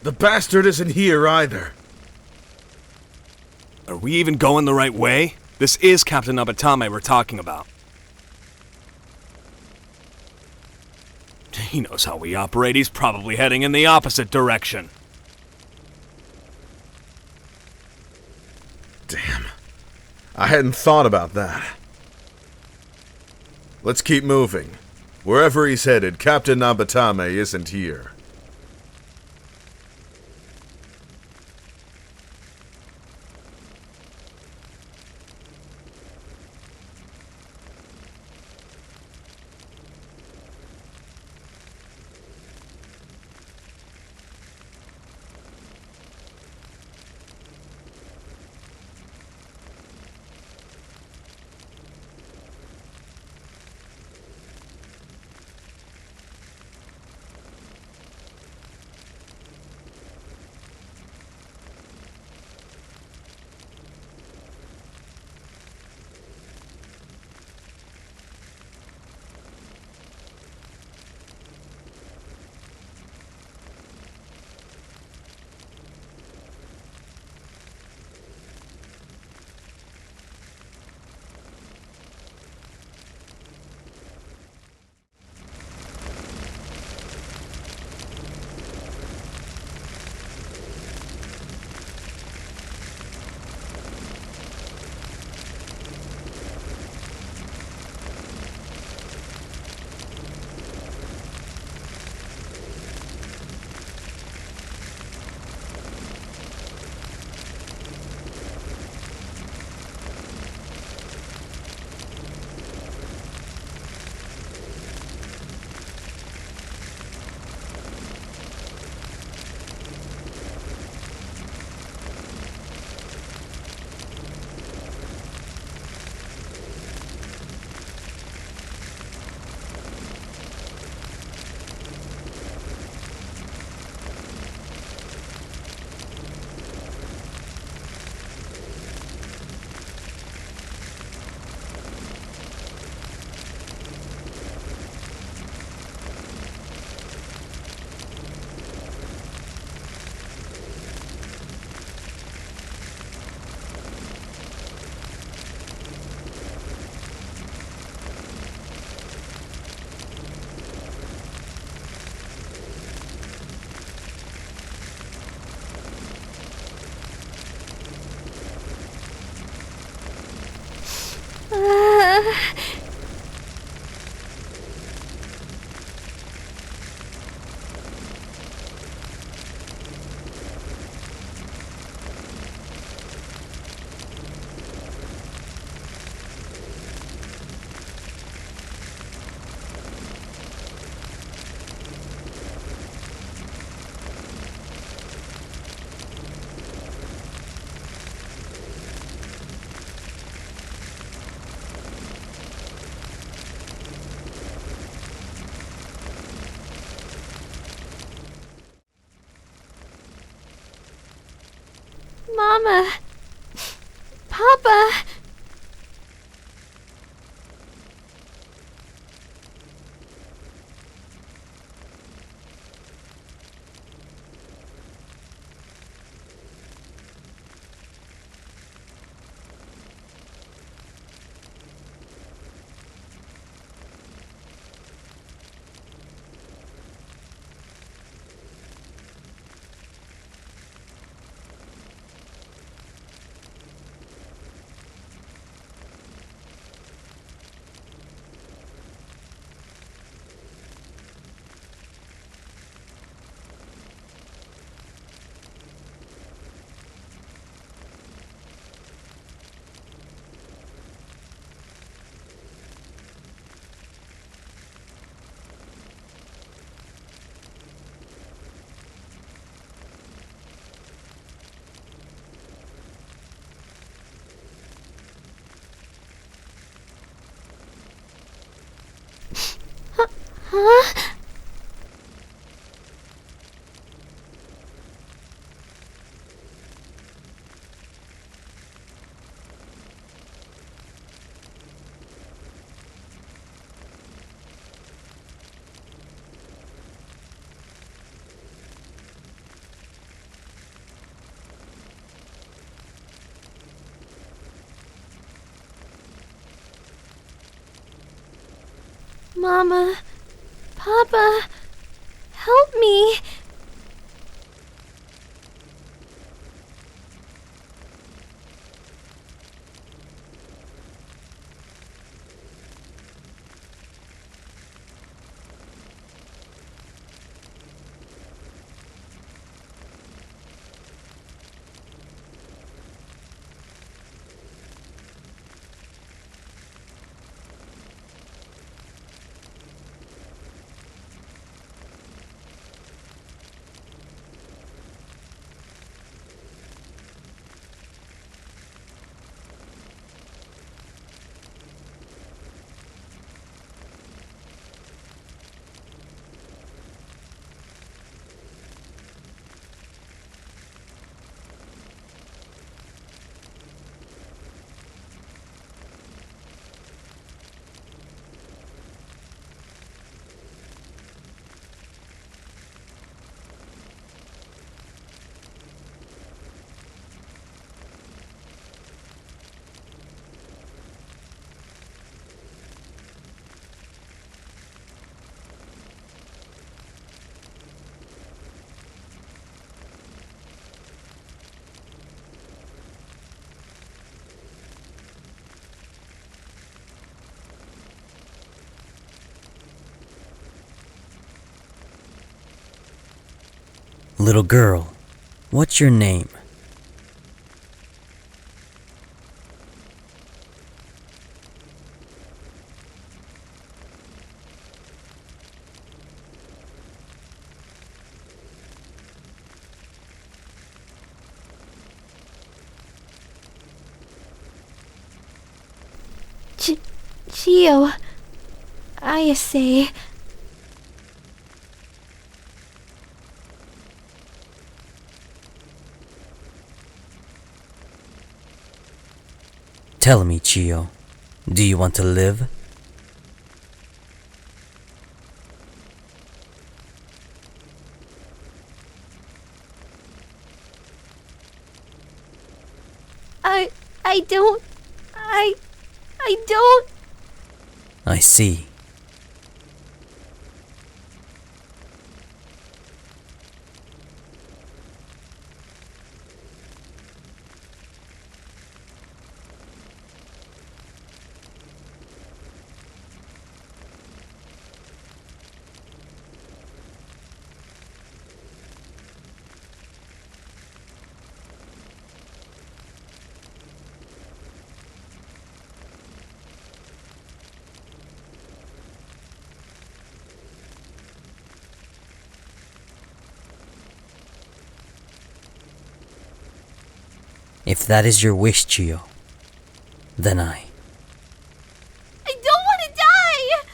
The bastard isn't here either. Are we even going the right way? This is Captain Nabatame we're talking about. He knows how we operate. He's probably heading in the opposite direction. Damn. I hadn't thought about that. Let's keep moving. Wherever he's headed, Captain Nabatame isn't here. Mama! Papa! Huh? Mama, Papa, help me. Little girl, what's your name? Chiyo, I say. Tell me, Chiyo, do you want to live? I don't. I don't. I see. If that is your wish, Chiyo, then I don't want to die!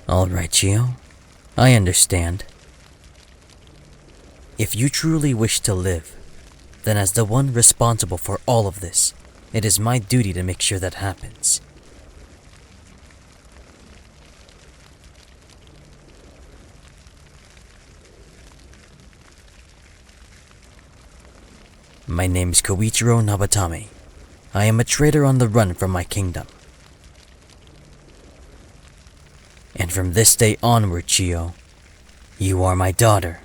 All right, Chiyo. I understand. If you truly wish to live, then as the one responsible for all of this, it is my duty to make sure that happens. My name is Kouichirou Nabatame. I am a trader on the run from my kingdom. And from this day onward, Chiyo, you are my daughter.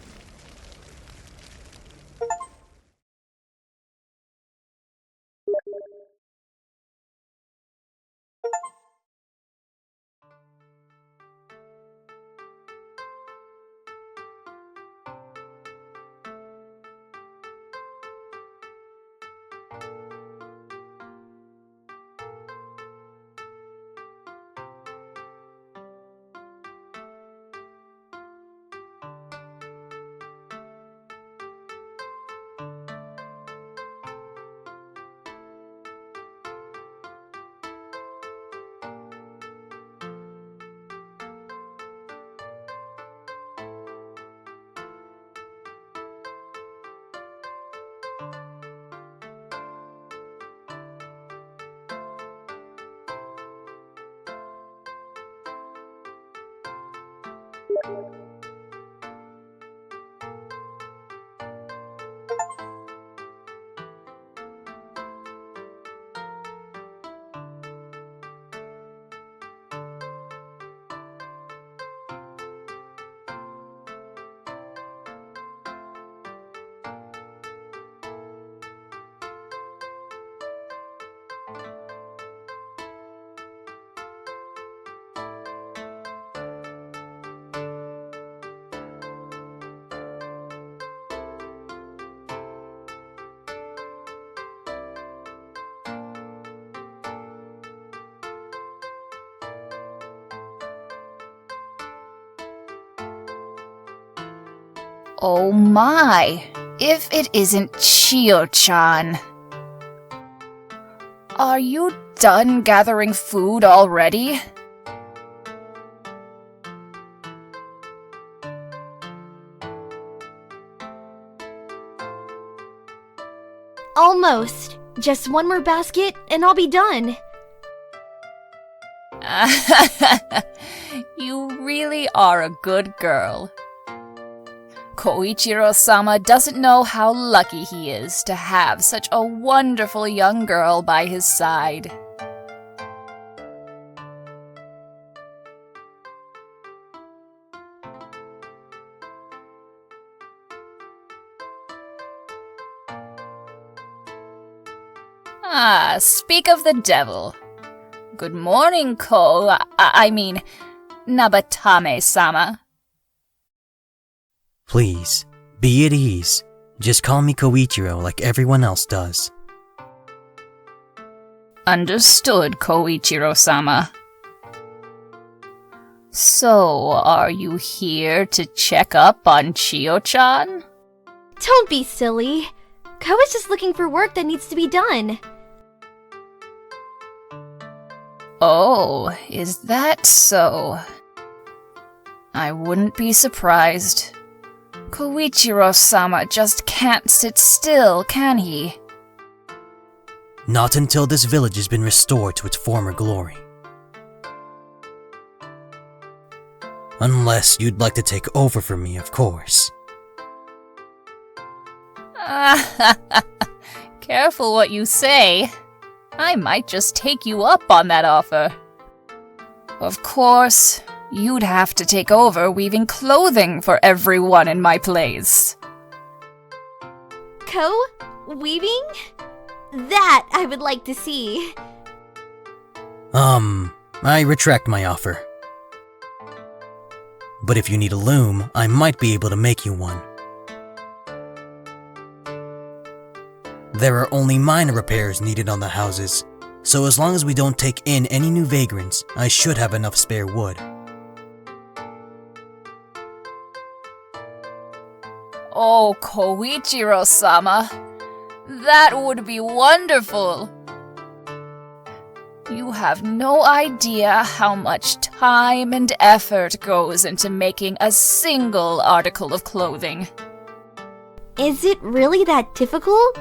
Oh my, if it isn't Chiyo-chan. Are you done gathering food already? Almost. Just one more basket and I'll be done. You really are a good girl. Kouichirou-sama doesn't know how lucky he is to have such a wonderful young girl by his side. Ah, speak of the devil. Good morning, Nabatame-sama. Please, be at ease. Just call me Kouichirou like everyone else does. Understood, Kouichirou-sama. So, are you here to check up on Chiyo-chan? Don't be silly. Ko is just looking for work that needs to be done. Oh, is that so? I wouldn't be surprised. Kouichirou-sama just can't sit still, can he? Not until this village has been restored to its former glory. Unless you'd like to take over for me, of course. Careful what you say. I might just take you up on that offer. Of course, you'd have to take over weaving clothing for everyone in my place. Ko? Weaving? That I would like to see. I retract my offer. But if you need a loom, I might be able to make you one. There are only minor repairs needed on the houses, so as long as we don't take in any new vagrants, I should have enough spare wood. Oh, Kouichirou-sama, that would be wonderful. You have no idea how much time and effort goes into making a single article of clothing. Is it really that difficult?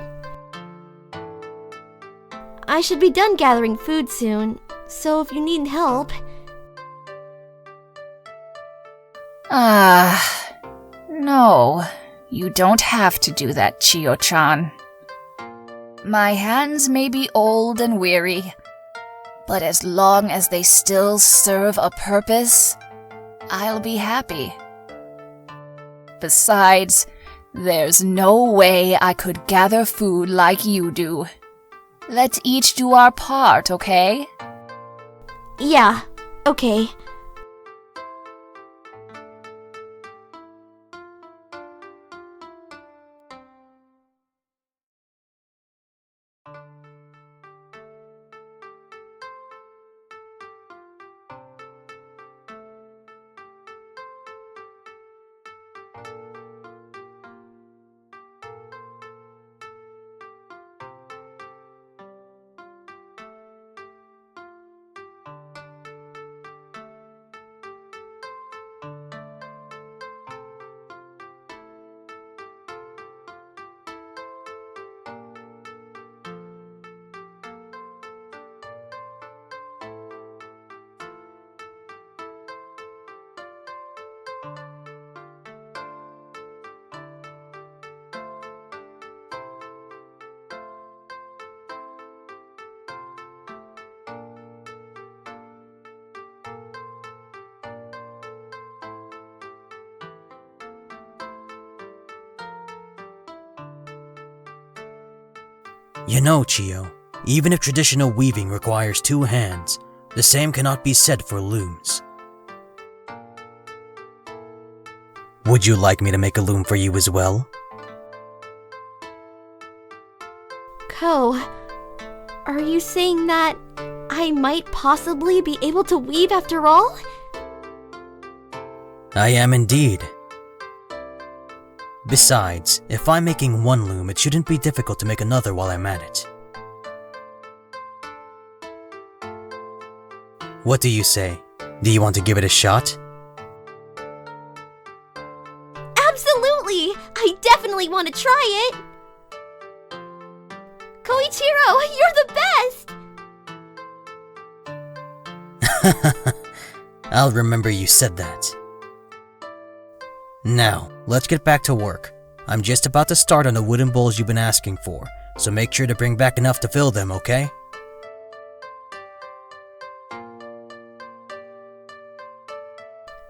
I should be done gathering food soon, so if you need help... No, you don't have to do that, Chiyo-chan. My hands may be old and weary, but as long as they still serve a purpose, I'll be happy. Besides, there's no way I could gather food like you do. Let's each do our part, okay? Yeah, okay. You know, Chiyo, even if traditional weaving requires 2 hands, the same cannot be said for looms. Would you like me to make a loom for you as well? Ko, are you saying that I might possibly be able to weave after all? I am indeed. Besides, if I'm making one loom, it shouldn't be difficult to make another while I'm at it. What do you say? Do you want to give it a shot? Absolutely! I definitely want to try it! Kouichirou, you're the best! I'll remember you said that. Now, let's get back to work. I'm just about to start on the wooden bowls you've been asking for, so make sure to bring back enough to fill them, okay?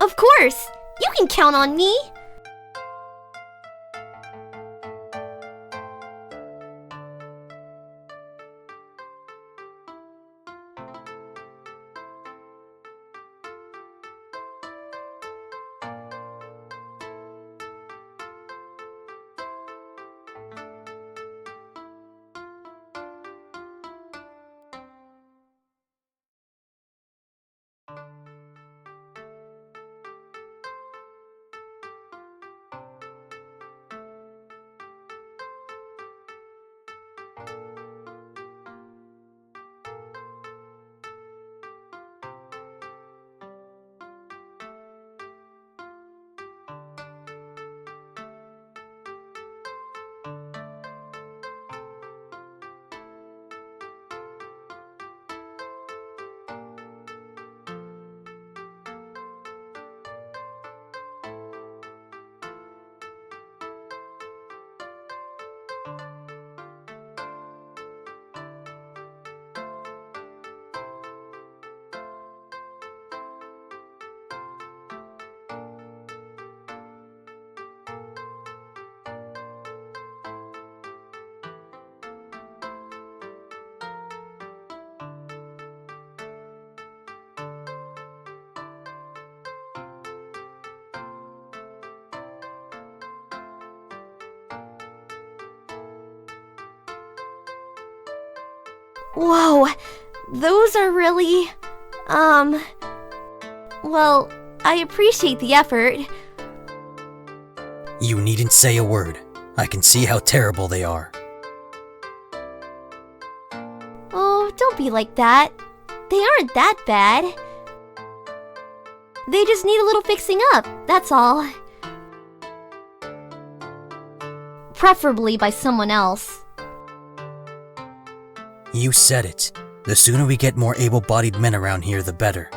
Of course! You can count on me! Whoa, those are really, well, I appreciate the effort. You needn't say a word. I can see how terrible they are. Oh, don't be like that. They aren't that bad. They just need a little fixing up, that's all. Preferably by someone else. You said it. The sooner we get more able-bodied men around here, the better.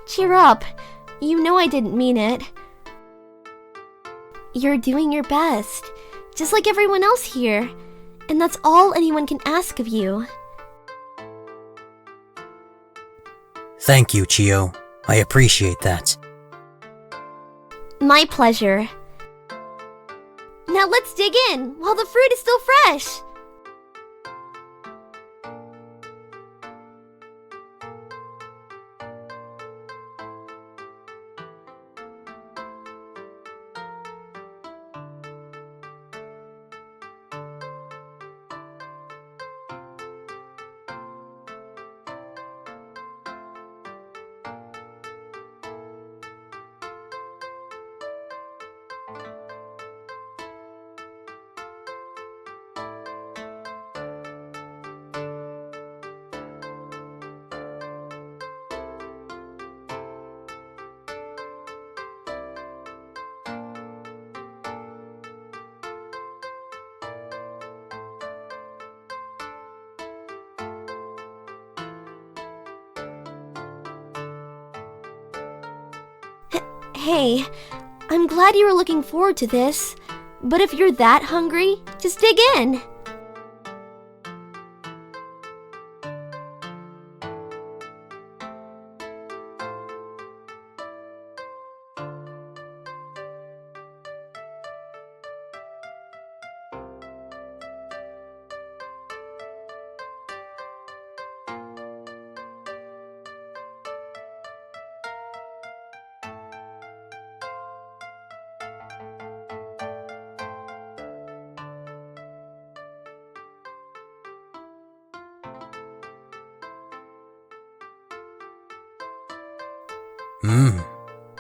Cheer up. You know I didn't mean it. You're doing your best, just like everyone else here. And that's all anyone can ask of you. Thank you, Chiyo. I appreciate that. My pleasure. Now let's dig in while the fruit is still fresh. Hey, I'm glad you were looking forward to this, but if you're that hungry, just dig in.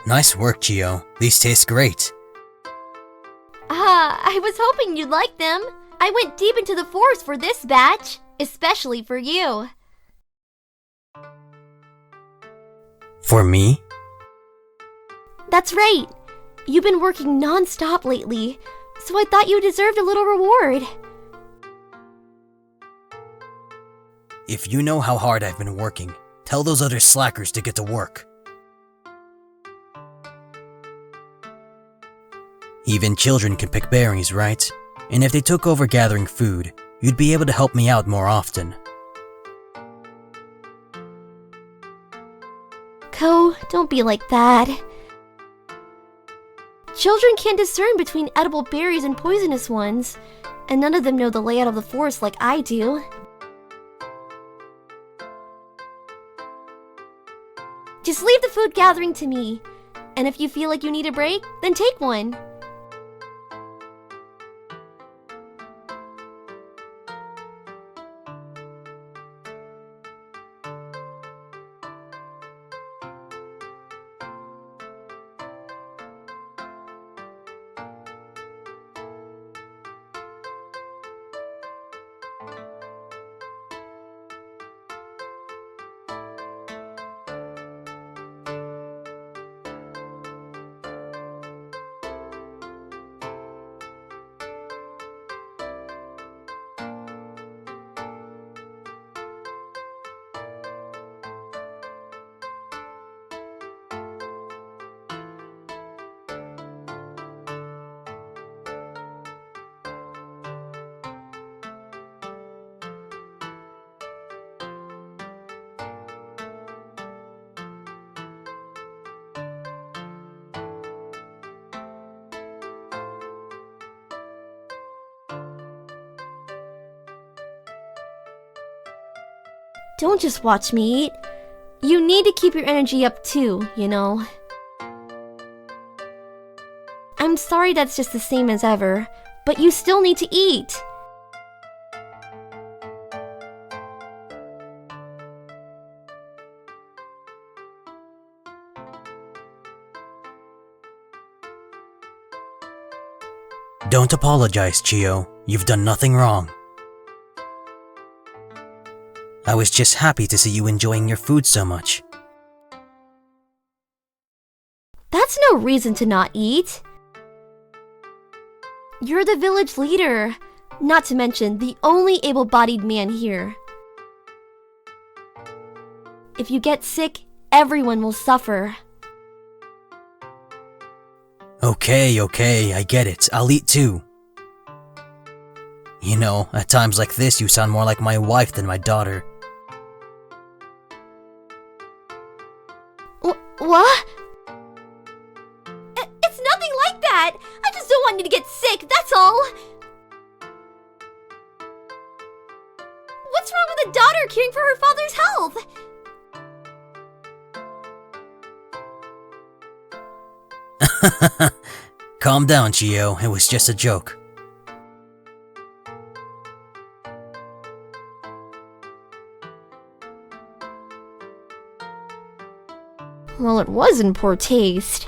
Nice work, Chiyo. These taste great. I was hoping you'd like them. I went deep into the forest for this batch, especially for you. For me? That's right. You've been working non-stop lately, so I thought you deserved a little reward. If you know how hard I've been working, tell those other slackers to get to work. Even children can pick berries, right? And if they took over gathering food, you'd be able to help me out more often. Ko, don't be like that. Children can't discern between edible berries and poisonous ones, and none of them know the layout of the forest like I do. Just leave the food gathering to me, and if you feel like you need a break, then take one. Don't just watch me eat. You need to keep your energy up too, you know. I'm sorry that's just the same as ever, but you still need to eat. Don't apologize, Chiyo. You've done nothing wrong. I was just happy to see you enjoying your food so much. That's no reason to not eat. You're the village leader, not to mention the only able-bodied man here. If you get sick, everyone will suffer. Okay, I get it. I'll eat too. You know, at times like this, you sound more like my wife than my daughter. What? It's nothing like that! I just don't want you to get sick, that's all! What's wrong with a daughter caring for her father's health? Calm down, Chiyo. It was just a joke. Well, it was in poor taste.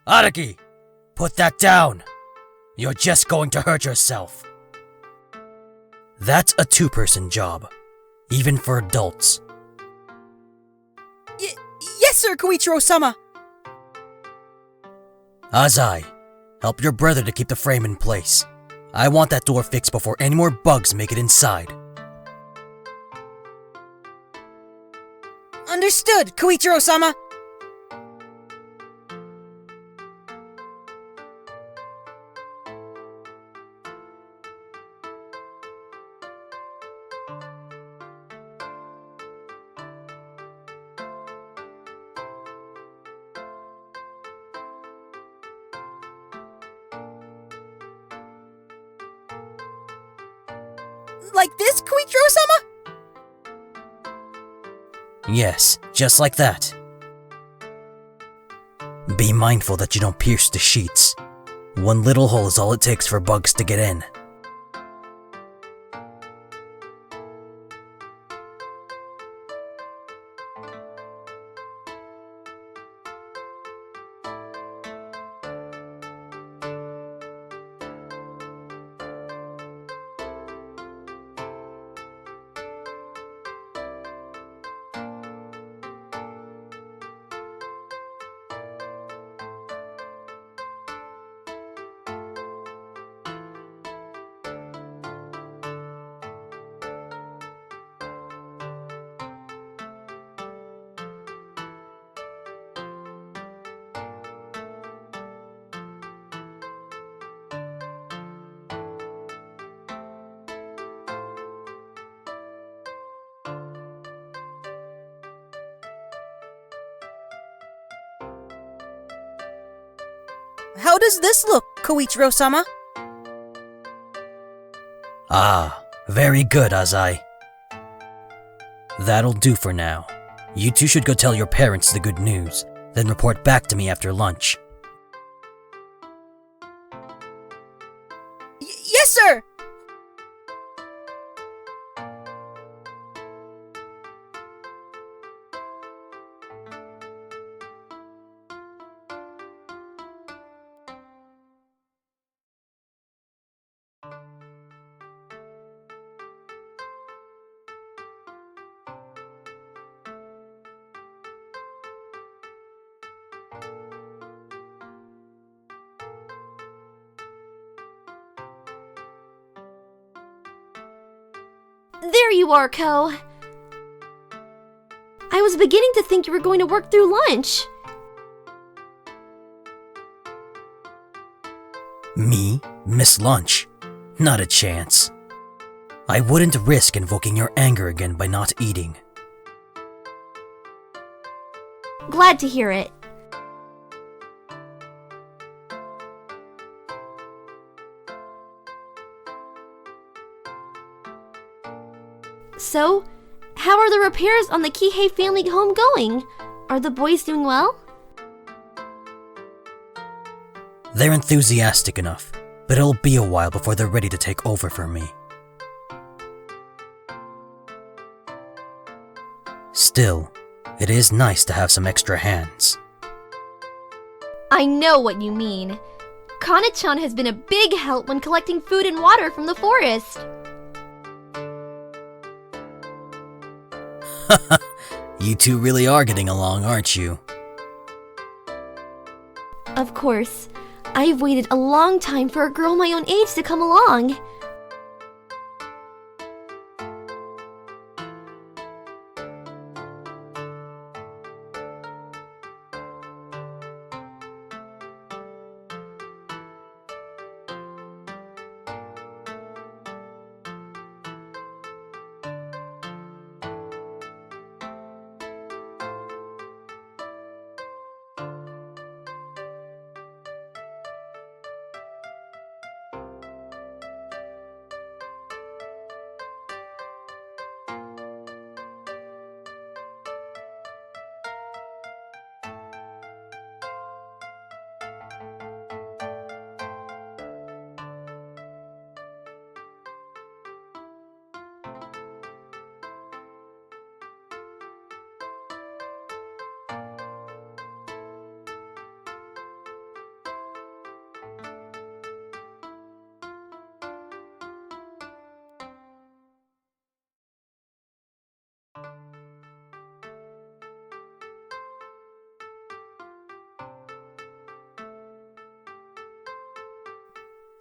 Araki! Put that down! You're just going to hurt yourself. That's a two-person job, even for adults. Yes, sir, Kouichirou-sama! Azai, help your brother to keep the frame in place. I want that door fixed before any more bugs make it inside. Understood, Kouichirou-sama! Like this, Kouichirou-sama? Yes, just like that. Be mindful that you don't pierce the sheets. One little hole is all it takes for bugs to get in. How does this look, Kouichirou-sama? Ah, very good, Azai. That'll do for now. You two should go tell your parents the good news, then report back to me after lunch. Yes, sir! There you are, Ko. I was beginning to think you were going to work through lunch. Me? Miss Lunch? Not a chance. I wouldn't risk invoking your anger again by not eating. Glad to hear it. So, how are the repairs on the Kihei family home going? Are the boys doing well? They're enthusiastic enough, but it'll be a while before they're ready to take over for me. Still, it is nice to have some extra hands. I know what you mean. Kana-chan has been a big help when collecting food and water from the forest. You two really are getting along, aren't you? Of course. I've waited a long time for a girl my own age to come along.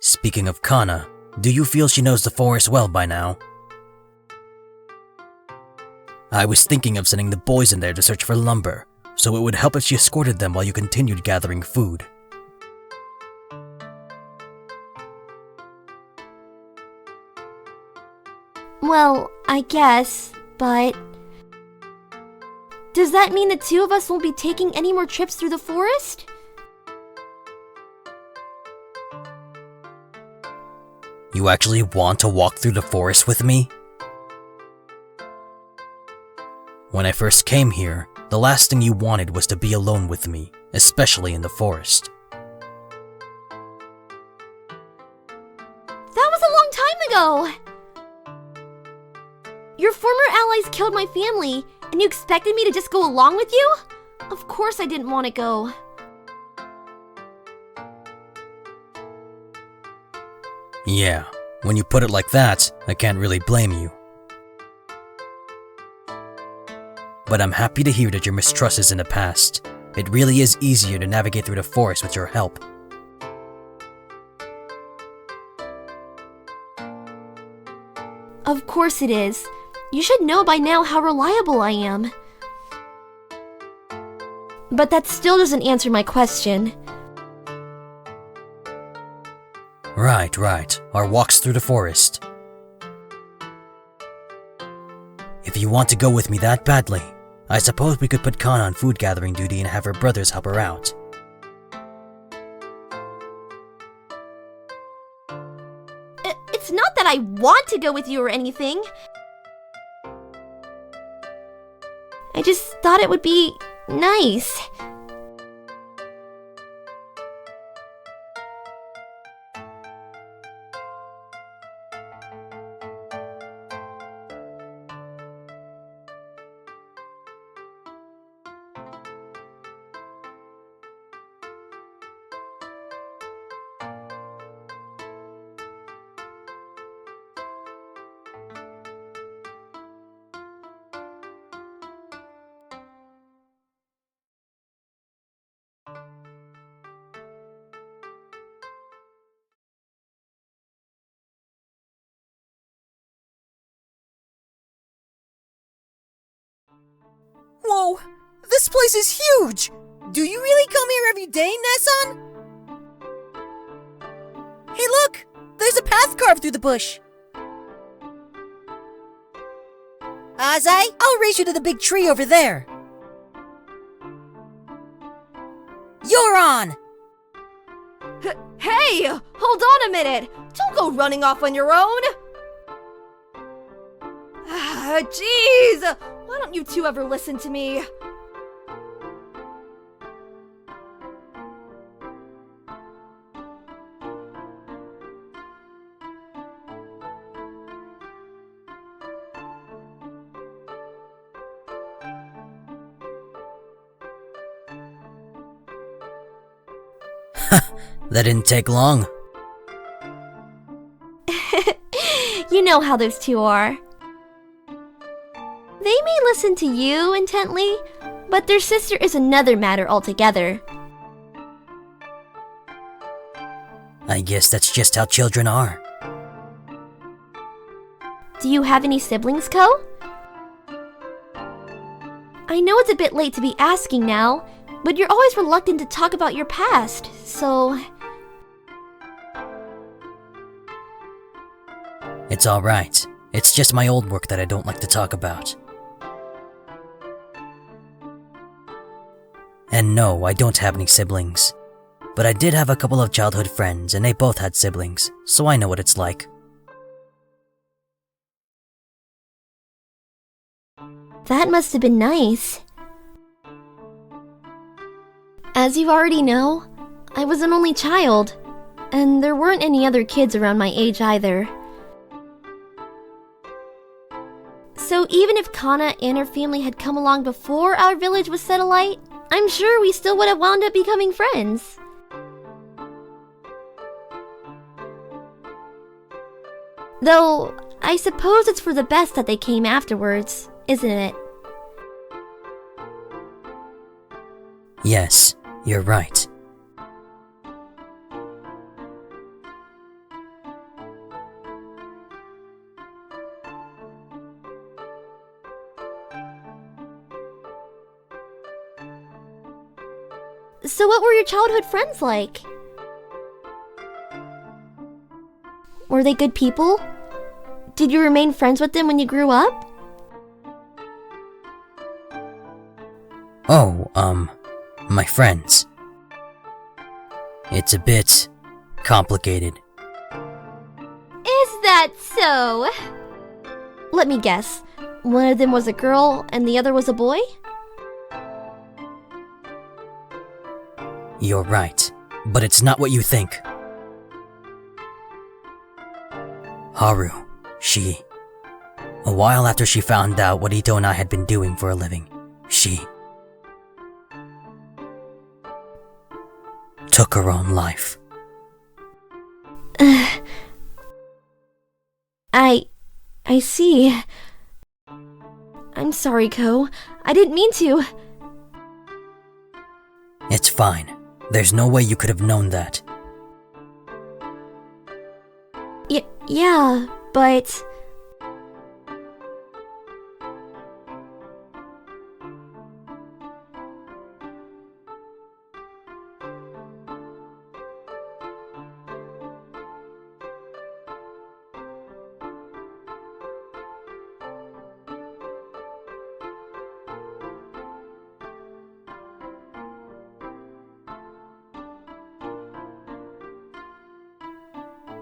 Speaking of Kana, do you feel she knows the forest well by now? I was thinking of sending the boys in there to search for lumber, so it would help if she escorted them while you continued gathering food. Well, I guess, but... Does that mean the two of us won't be taking any more trips through the forest? You actually want to walk through the forest with me? When I first came here, the last thing you wanted was to be alone with me, especially in the forest. That was a long time ago! Your former allies killed my family, and you expected me to just go along with you? Of course I didn't want to go. Yeah, when you put it like that, I can't really blame you. But I'm happy to hear that your mistrust is in the past. It really is easier to navigate through the forest with your help. Of course it is. You should know by now how reliable I am. But that still doesn't answer my question. Right. Our walks through the forest. If you want to go with me that badly, I suppose we could put Kana on food gathering duty and have her brothers help her out. It's not that I want to go with you or anything. I just thought it would be nice. Whoa! This place is huge! Do you really come here every day, Nessan? Hey look! There's a path carved through the bush! Azai, I'll race you to the big tree over there. You're on! Hey! Hold on a minute! Don't go running off on your own! Jeez! Why don't you two ever listen to me? That didn't take long. You know how those two are. They may listen to you intently, but their sister is another matter altogether. I guess that's just how children are. Do you have any siblings, Ko? I know it's a bit late to be asking now, but you're always reluctant to talk about your past, so... It's alright. It's just my old work that I don't like to talk about. And no, I don't have any siblings. But I did have a couple of childhood friends, and they both had siblings, so I know what it's like. That must have been nice. As you already know, I was an only child, and there weren't any other kids around my age either. So even if Kana and her family had come along before our village was set alight, I'm sure we still would have wound up becoming friends. Though, I suppose it's for the best that they came afterwards, isn't it? Yes, you're right. So what were your childhood friends like? Were they good people? Did you remain friends with them when you grew up? Oh, my friends. It's a bit complicated. Is that so? Let me guess. One of them was a girl and the other was a boy? You're right, but it's not what you think. Haru, a while after she found out what Ito and I had been doing for a living, she took her own life. I see. I'm sorry, Ko. I didn't mean to. It's fine. There's no way you could have known that. Yeah, but...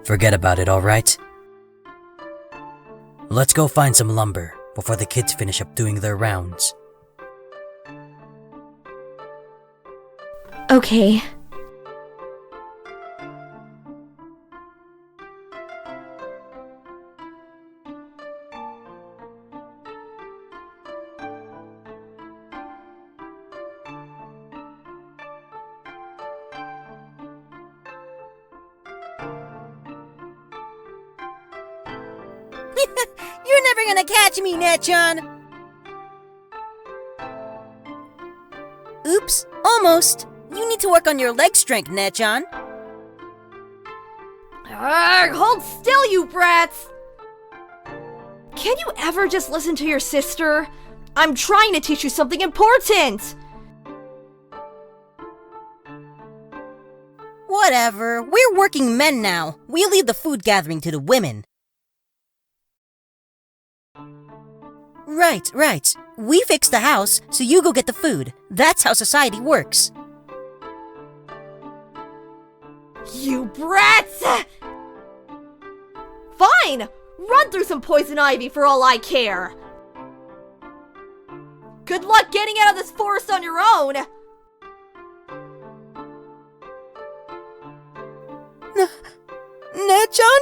Forget about it, alright? Let's go find some lumber before the kids finish up doing their rounds. Okay. You're never gonna catch me, Netchan! Oops, almost. You need to work on your leg strength, Netchan. Hold still, you brats! Can you ever just listen to your sister? I'm trying to teach you something important! Whatever, we're working men now. We leave the food gathering to the women. Right. We fix the house, so you go get the food. That's how society works. You brats! Fine! Run through some poison ivy for all I care! Good luck getting out of this forest on your own! Netchan?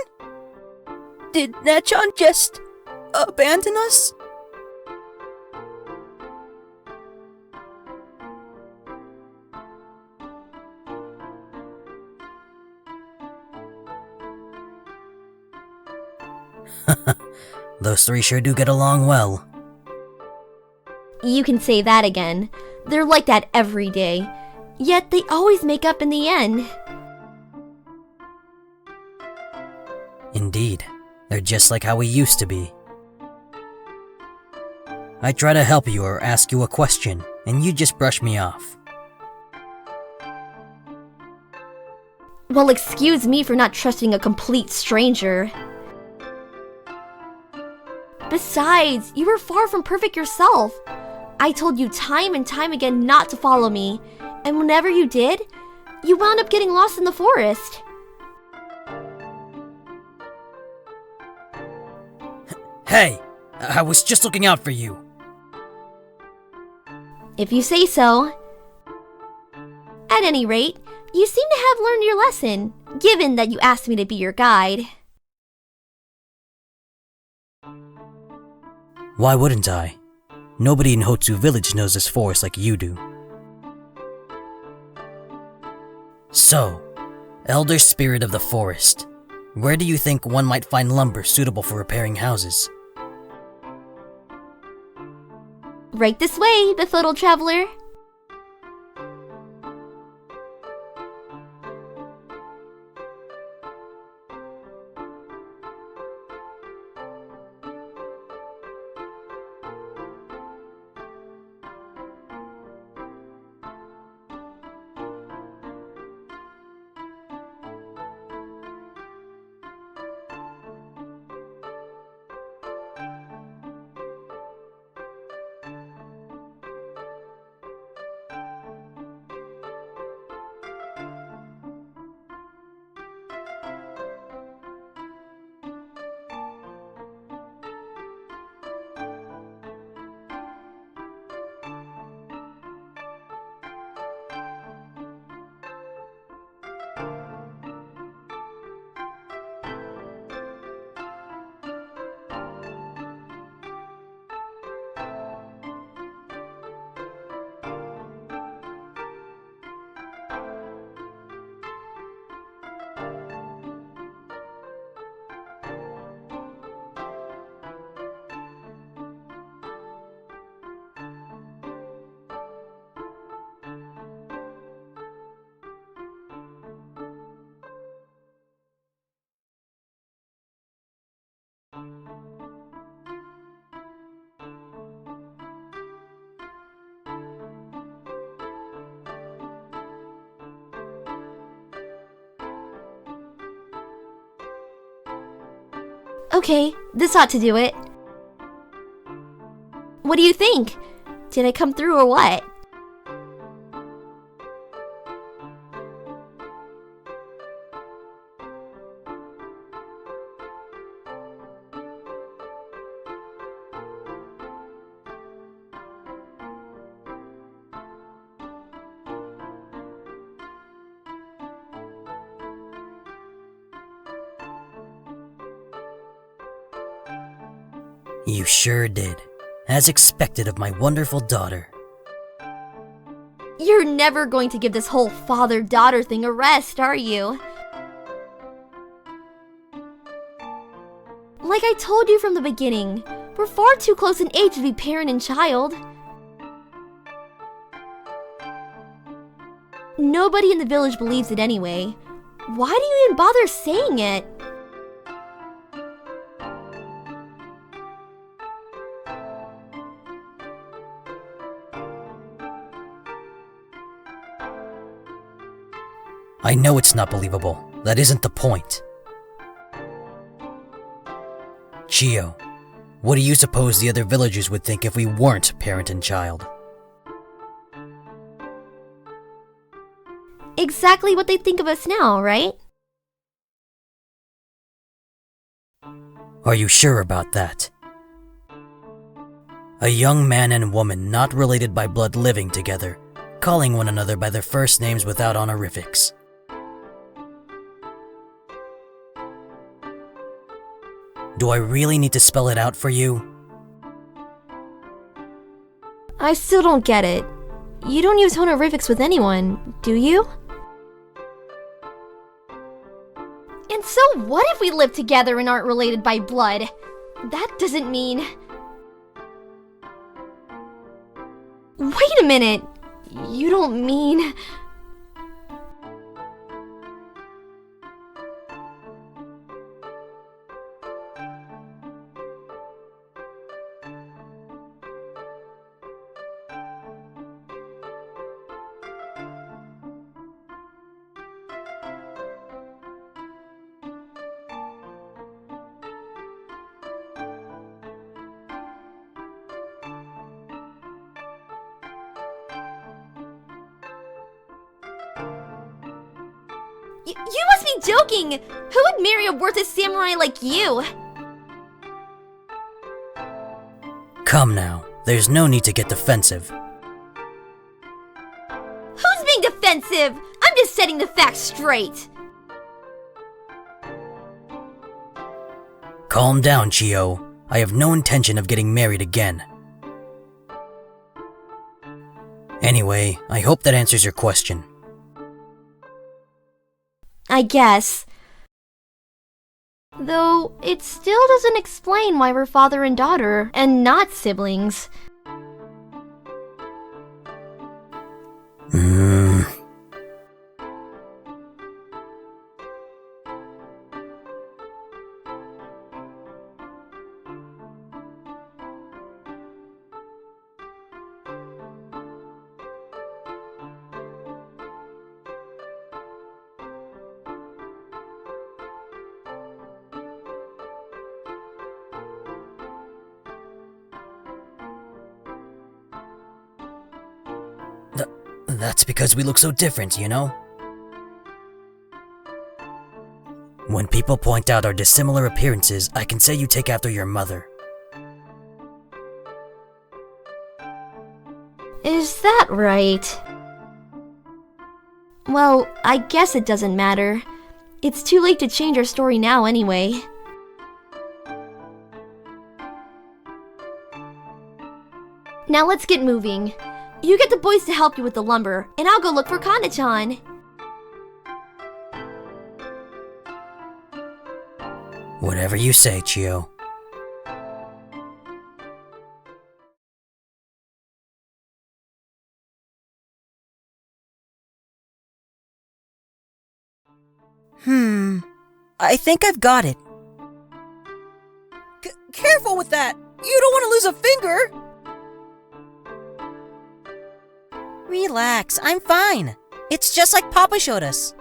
Did Netchan just abandon us? Those three sure do get along well. You can say that again. They're like that every day. Yet they always make up in the end. Indeed, they're just like how we used to be. I try to help you or ask you a question, and you just brush me off. Well, excuse me for not trusting a complete stranger. Besides, you were far from perfect yourself. I told you time and time again not to follow me, and whenever you did, you wound up getting lost in the forest. Hey! I was just looking out for you. If you say so. At any rate, you seem to have learned your lesson, given that you asked me to be your guide. Why wouldn't I? Nobody in Hotsu village knows this forest like you do. So, Elder Spirit of the Forest, where do you think one might find lumber suitable for repairing houses? Right this way, befuddled traveler. Okay, this ought to do it. What do you think? Did I come through or what? You sure did. As expected of my wonderful daughter. You're never going to give this whole father-daughter thing a rest, are you? Like I told you from the beginning, we're far too close in age to be parent and child. Nobody in the village believes it anyway. Why do you even bother saying it? I know it's not believable. That isn't the point. Chiyo, what do you suppose the other villagers would think if we weren't parent and child? Exactly what they think of us now, right? Are you sure about that? A young man and woman not related by blood living together, calling one another by their first names without honorifics. Do I really need to spell it out for you? I still don't get it. You don't use honorifics with anyone, do you? And so what if we live together and aren't related by blood? That doesn't mean... Wait a minute! You don't mean... You must be joking! Who would marry a worthless samurai like you? Come now, there's no need to get defensive. Who's being defensive? I'm just setting the facts straight. Calm down, Chiyo. I have no intention of getting married again. Anyway, I hope that answers your question. I guess. Though, it still doesn't explain why we're father and daughter, and not siblings. That's because we look so different, you know? When people point out our dissimilar appearances, I can say you take after your mother. Is that right? Well, I guess it doesn't matter. It's too late to change our story now anyway. Now let's get moving. You get the boys to help you with the lumber, and I'll go look for Kana-chan. Whatever you say, Chiyo. I think I've got it. Careful with that! You don't want to lose a finger! Relax, I'm fine. It's just like Papa showed us.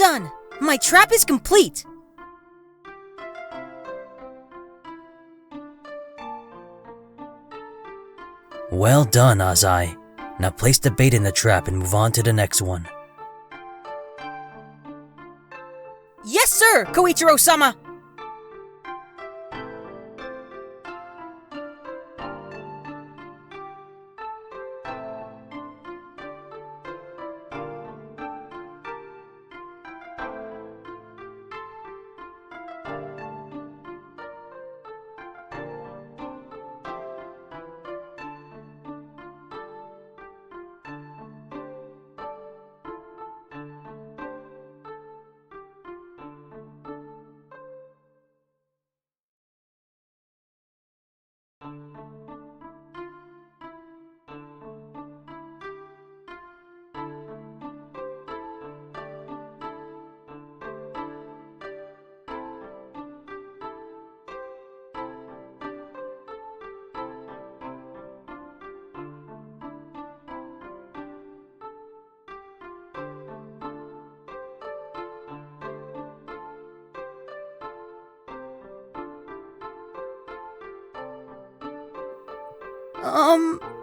done! My trap is complete! Well done, Azai. Now place the bait in the trap and move on to the next one. Yes, sir, Kouichirou-sama!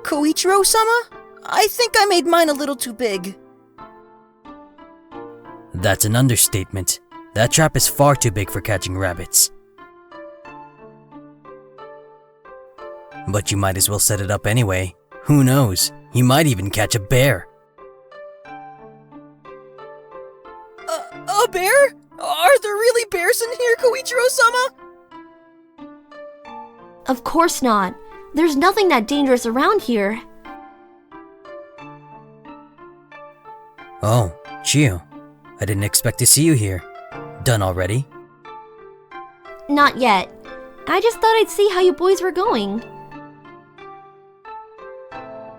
Kouichirou-sama? I think I made mine a little too big. That's an understatement. That trap is far too big for catching rabbits. But you might as well set it up anyway. Who knows? You might even catch a bear. A bear? Are there really bears in here, Kouichirou-sama? Of course not. There's nothing that dangerous around here. Oh, Chiyo. I didn't expect to see you here. Done already? Not yet. I just thought I'd see how you boys were going.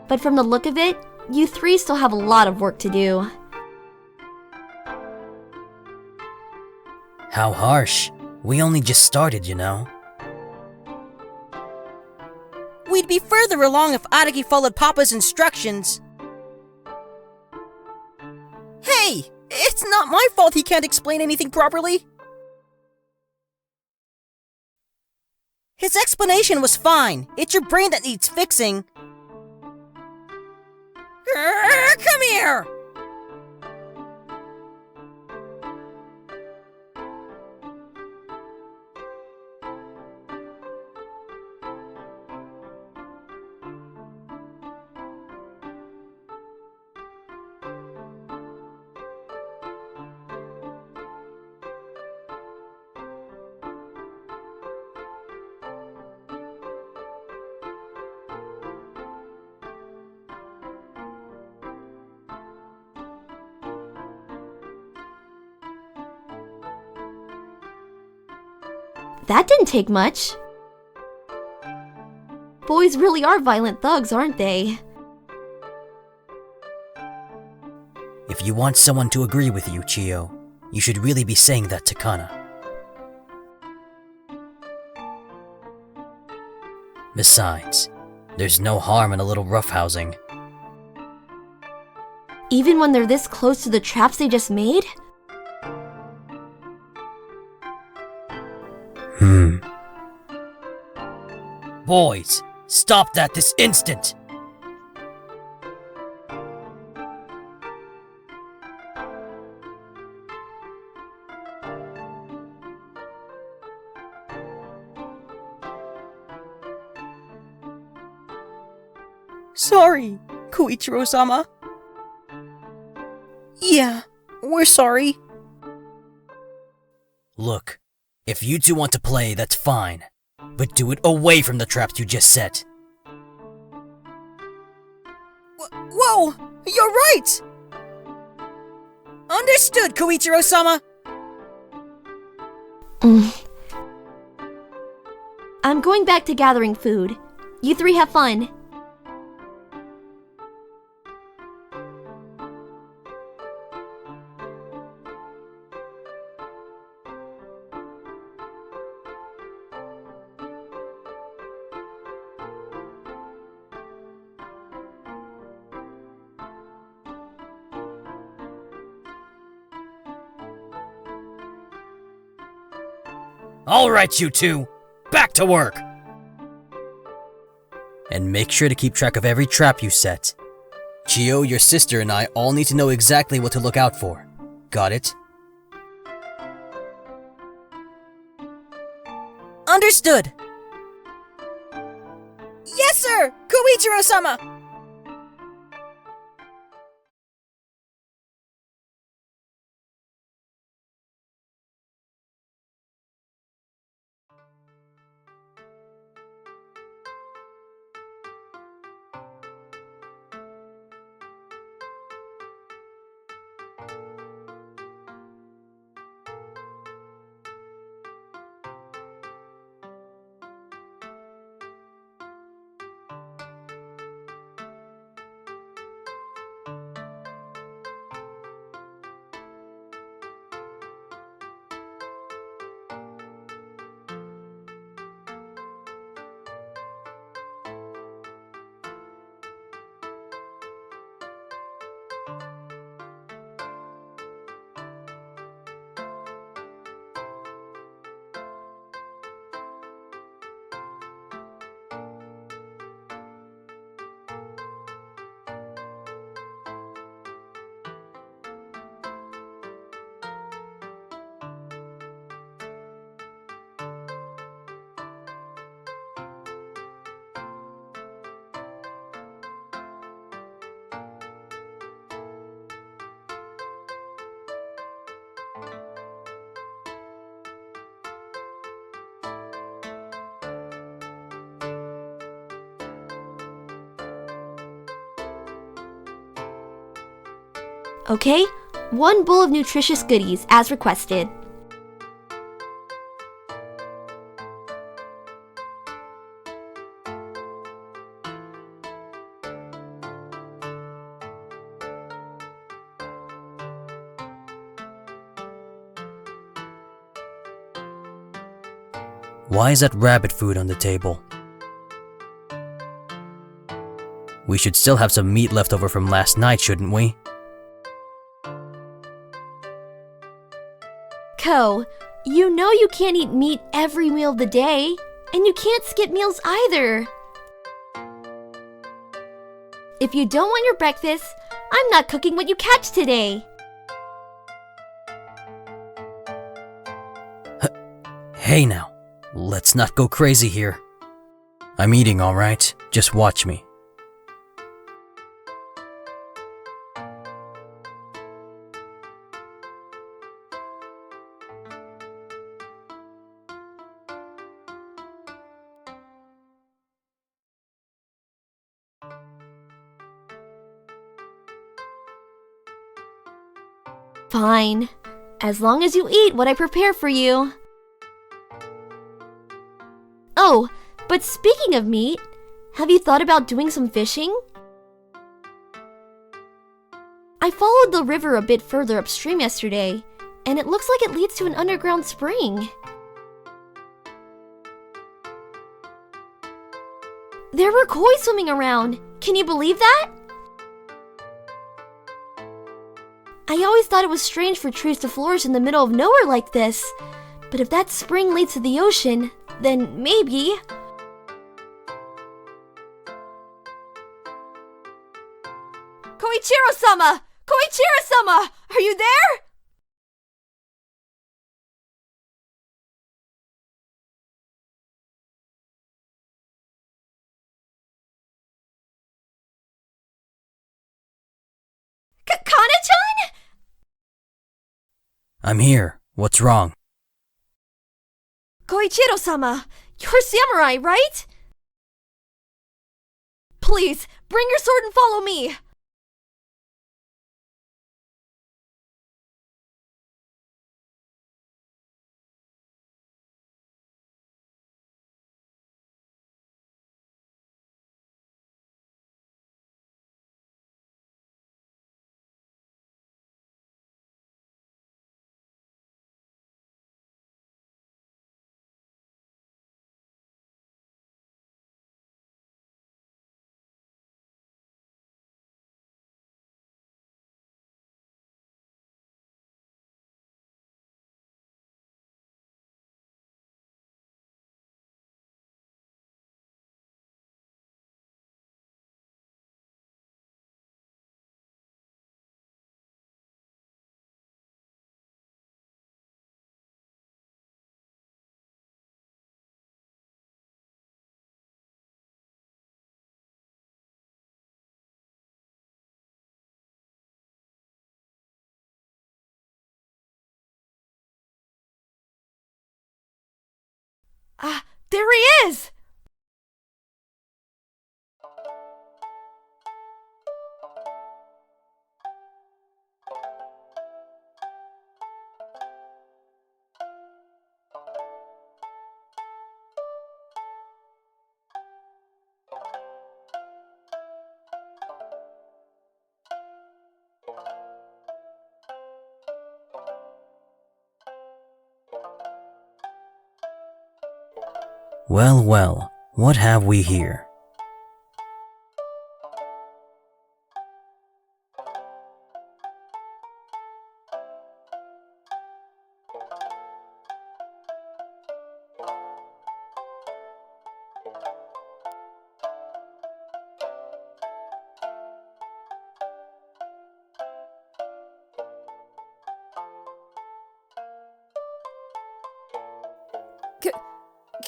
But from the look of it, you three still have a lot of work to do. How harsh. We only just started, you know. We'd be further along if Araki followed Papa's instructions. Hey! It's not my fault he can't explain anything properly! His explanation was fine. It's your brain that needs fixing. Come here! That didn't take much. Boys really are violent thugs, aren't they? If you want someone to agree with you, Chiyo, you should really be saying that to Kana. Besides, there's no harm in a little roughhousing. Even when they're this close to the traps they just made? Boys, stop that this instant! Sorry, Kouichirou-sama. Yeah, we're sorry. Look, if you two want to play, that's fine. But do it away from the traps you just set. Whoa! You're right! Understood, Kouichirou-sama! I'm going back to gathering food. You three have fun. All right, you two, back to work! And make sure to keep track of every trap you set. Chiyo, your sister, and I all need to know exactly what to look out for. Got it? Understood! Yes, sir! Kouichirou-sama! Okay, 1 bowl of nutritious goodies, as requested. Why is that rabbit food on the table? We should still have some meat left over from last night, shouldn't we? Ko, you know you can't eat meat every meal of the day, and you can't skip meals either. If you don't want your breakfast, I'm not cooking what you catch today. Hey now, let's not go crazy here. I'm eating, alright? Just watch me. Fine, as long as you eat what I prepare for you. Oh, but speaking of meat, have you thought about doing some fishing? I followed the river a bit further upstream yesterday, and it looks like it leads to an underground spring. There were koi swimming around. Can you believe that? I always thought it was strange for trees to flourish in the middle of nowhere like this. But if that spring leads to the ocean, then maybe... Kouichirou-sama! Kouichirou-sama! Are you there? Kana-chan? I'm here. What's wrong? Kouichirou-sama, you're samurai, right? Please, bring your sword and follow me. There he is! Well, well, what have we here?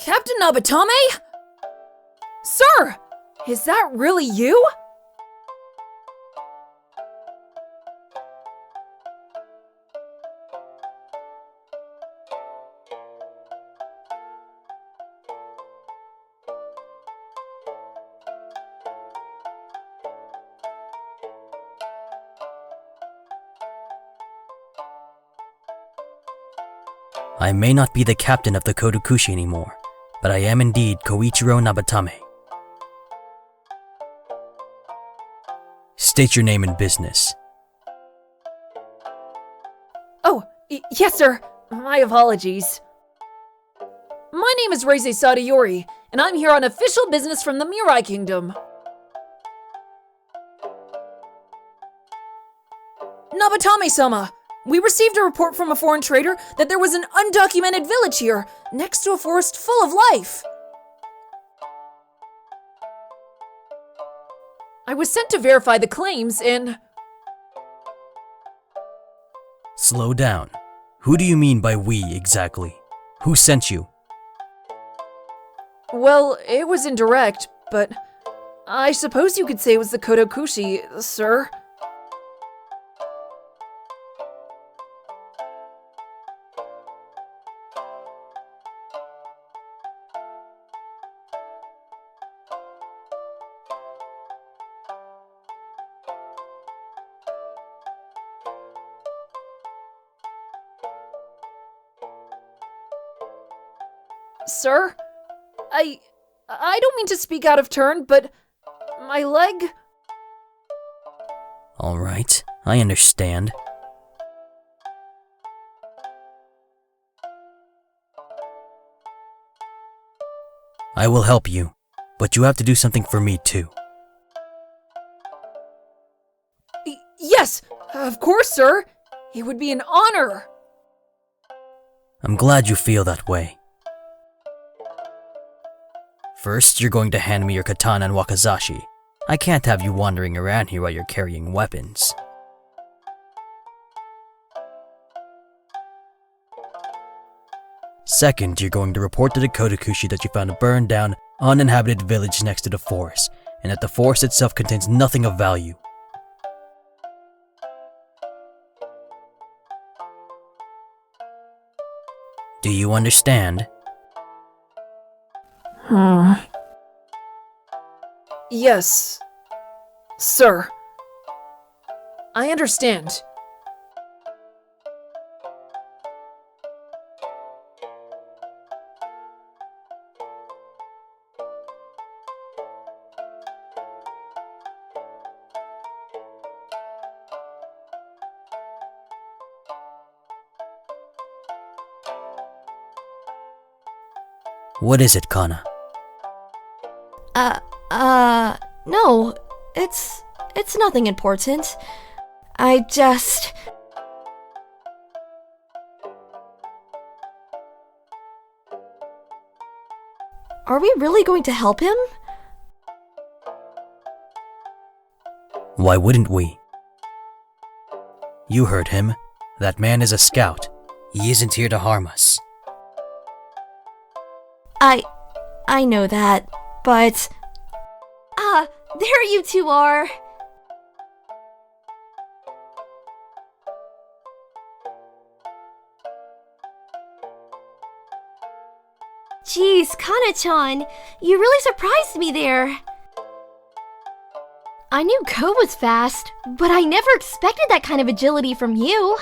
Captain Nabatame? Sir! Is that really you? I may not be the captain of the Kodokushi anymore, but I am indeed Kouichirou Nabatame. State your name and business. Oh, yes, sir. My apologies. My name is Reise Sadayori, and I'm here on official business from the Mirai Kingdom. Nabatame-sama, we received a report from a foreign trader that there was an undocumented village here, next to a forest full of life. I was sent to verify the claims and... Slow down. Who do you mean by we exactly? Who sent you? Well, it was indirect, but I suppose you could say it was the Kodokushi, sir. Sir? I don't mean to speak out of turn, but my leg... Alright, I understand. I will help you, but you have to do something for me too. Yes, of course, sir. It would be an honor. I'm glad you feel that way. First, you're going to hand me your katana and wakizashi. I can't have you wandering around here while you're carrying weapons. Second, you're going to report to the Kodokushi that you found a burned down, uninhabited village next to the forest, and that the forest itself contains nothing of value. Do you understand? Yes, sir. I understand. What is it, Kana? No, it's nothing important. I just... Are we really going to help him? Why wouldn't we? You heard him. That man is a scout. He isn't here to harm us. I know that, but... there you two are! Jeez, Kana-chan, you really surprised me there. I knew Ko was fast, but I never expected that kind of agility from you.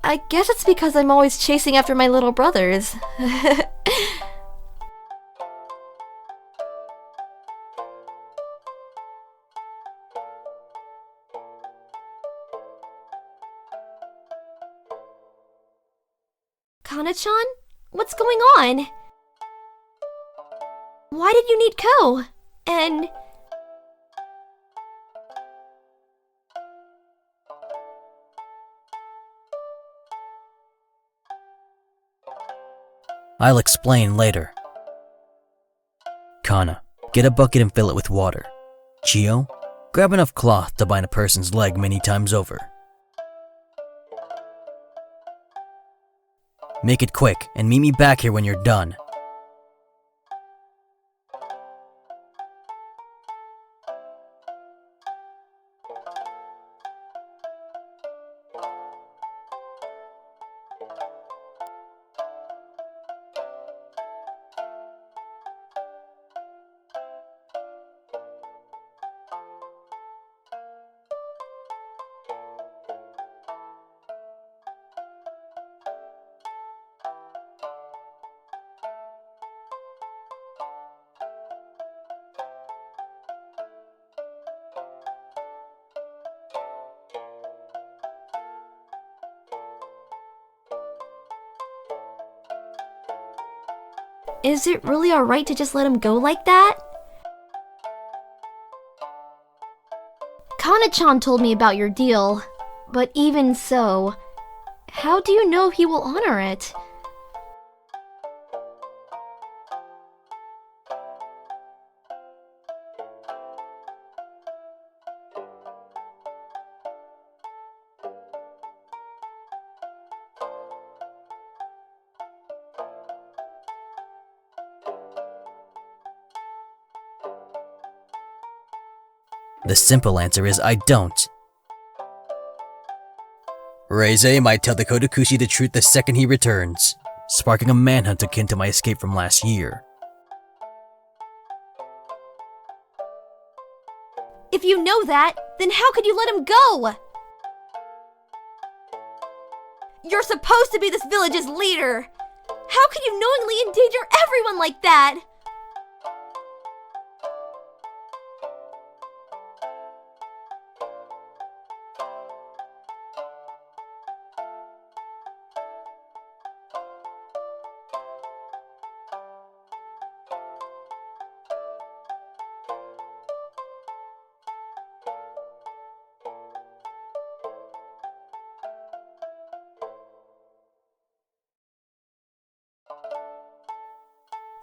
I guess it's because I'm always chasing after my little brothers. Kana-chan? What's going on? Why did you need Ko? And... I'll explain later. Kana, get a bucket and fill it with water. Chiyo, grab enough cloth to bind a person's leg many times over. Make it quick and meet me back here when you're done. Is it really alright to just let him go like that? Kana-chan told me about your deal, but even so, how do you know he will honor it? The simple answer is I don't. Reizei might tell the Kodokushi the truth the second he returns, sparking a manhunt akin to my escape from last year. If you know that, then how could you let him go? You're supposed to be this village's leader. How could you knowingly endanger everyone like that?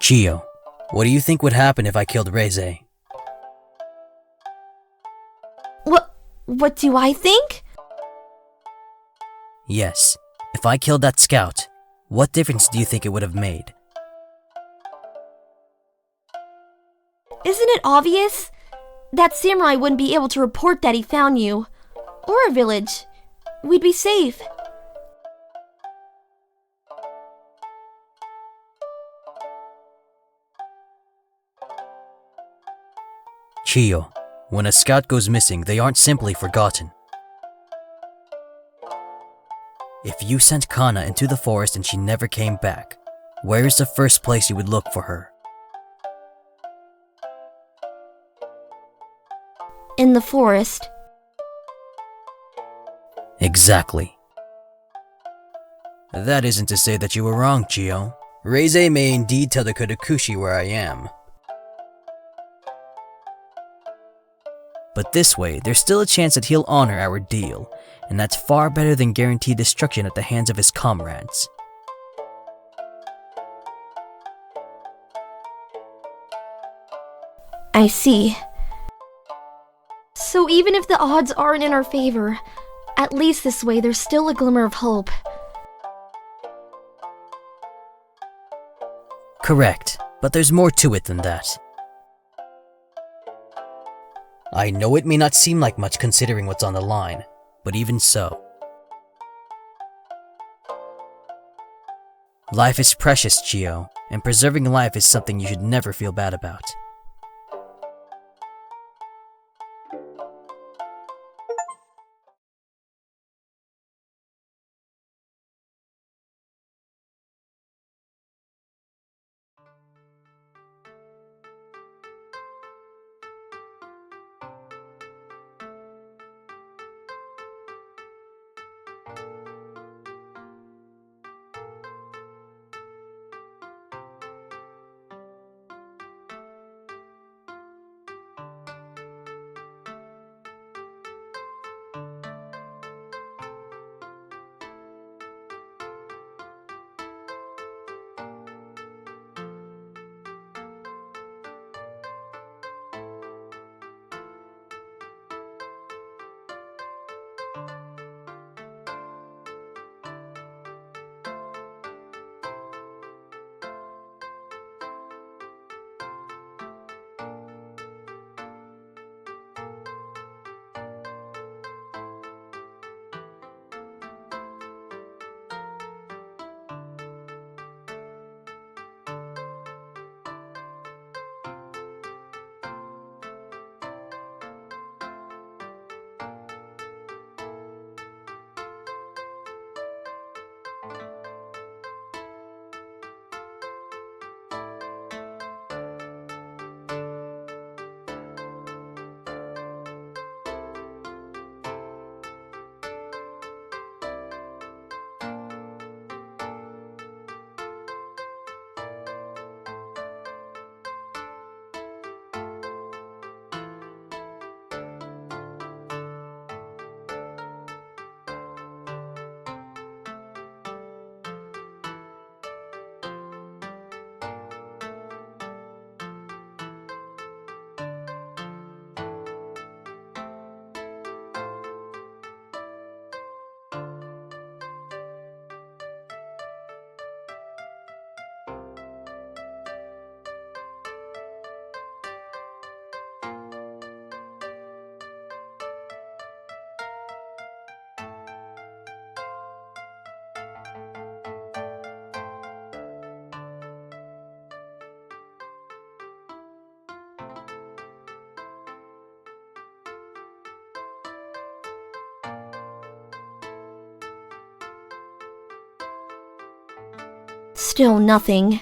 Chiyo, what do you think would happen if I killed Reizei? What do I think? Yes, if I killed that scout, what difference do you think it would have made? Isn't it obvious? That samurai wouldn't be able to report that he found you. Or a village. We'd be safe. Chiyo, when a scout goes missing, they aren't simply forgotten. If you sent Kana into the forest and she never came back, where is the first place you would look for her? In the forest. Exactly. That isn't to say that you were wrong, Chiyo. Reizei may indeed tell the Kodokushi where I am. But this way, there's still a chance that he'll honor our deal, and that's far better than guaranteed destruction at the hands of his comrades. I see. So even if the odds aren't in our favor, at least this way there's still a glimmer of hope. Correct, but there's more to it than that. I know it may not seem like much considering what's on the line, but even so. Life is precious, Chiyo, and preserving life is something you should never feel bad about. Still nothing.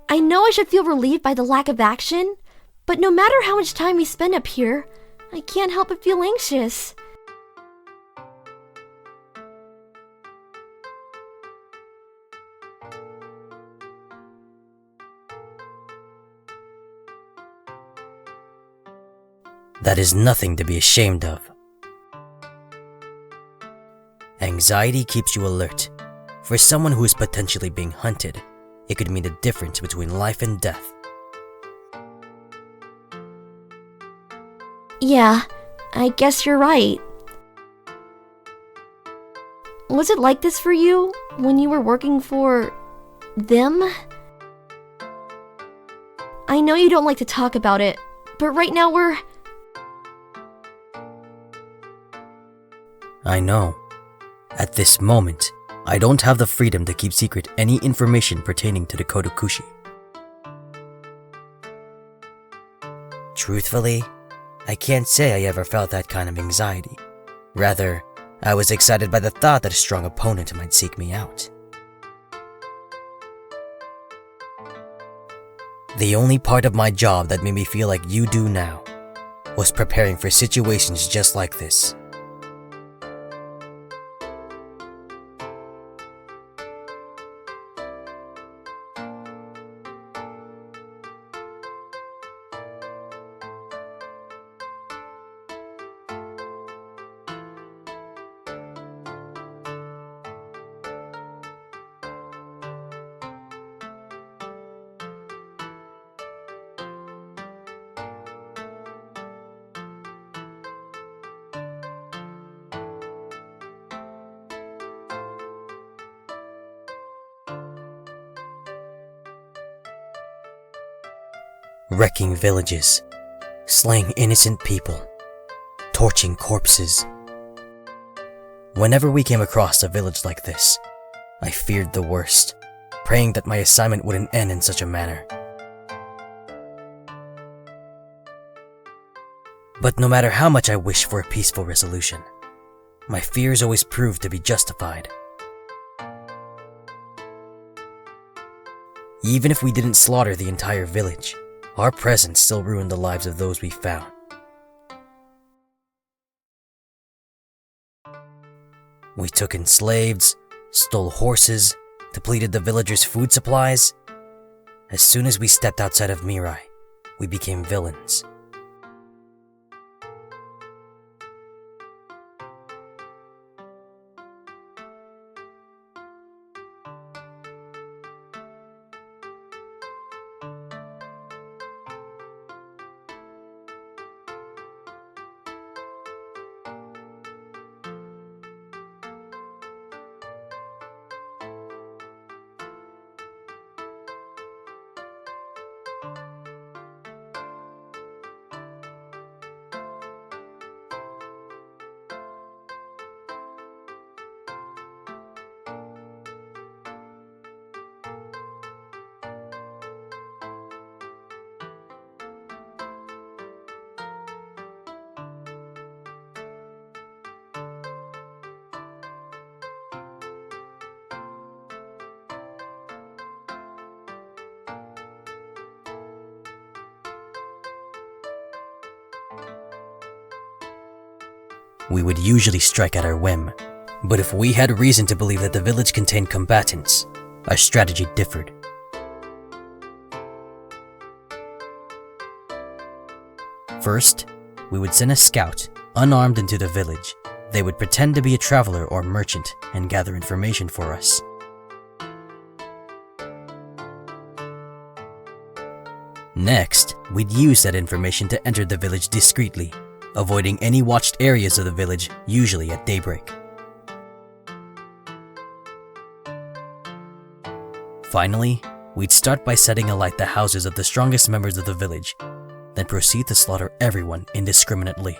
I know I should feel relieved by the lack of action, but no matter how much time we spend up here, I can't help but feel anxious. That is nothing to be ashamed of. Anxiety keeps you alert. For someone who is potentially being hunted, it could mean the difference between life and death. Yeah, I guess you're right. Was it like this for you when you were working for them? I know you don't like to talk about it, but right now I know. At this moment, I don't have the freedom to keep secret any information pertaining to the Kodokushi. Truthfully, I can't say I ever felt that kind of anxiety. Rather, I was excited by the thought that a strong opponent might seek me out. The only part of my job that made me feel like you do now was preparing for situations just like this. Wrecking villages, slaying innocent people, torching corpses. Whenever we came across a village like this, I feared the worst, praying that my assignment wouldn't end in such a manner. But no matter how much I wished for a peaceful resolution, my fears always proved to be justified. Even if we didn't slaughter the entire village, our presence still ruined the lives of those we found. We took in slaves, stole horses, depleted the villagers' food supplies. As soon as we stepped outside of Mirai, we became villains. We would usually strike at our whim, but if we had reason to believe that the village contained combatants, our strategy differed. First, we would send a scout, unarmed, into the village. They would pretend to be a traveler or merchant and gather information for us. Next, we'd use that information to enter the village discreetly, avoiding any watched areas of the village, usually at daybreak. Finally, we'd start by setting alight the houses of the strongest members of the village, then proceed to slaughter everyone indiscriminately.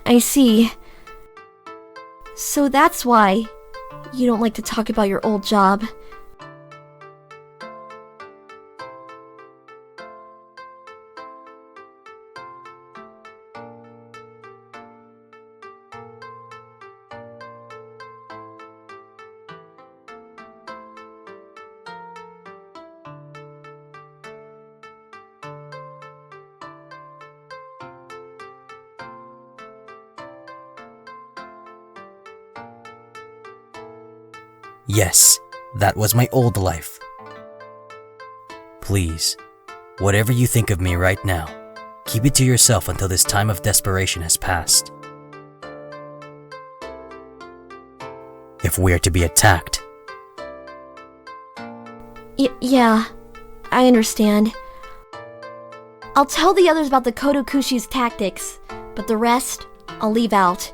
I see. So that's why you don't like to talk about your old job. Yes, that was my old life. Please, whatever you think of me right now, keep it to yourself until this time of desperation has passed. If we're to be attacked. Yeah, I understand. I'll tell the others about the Kodokushi's tactics, but the rest, I'll leave out.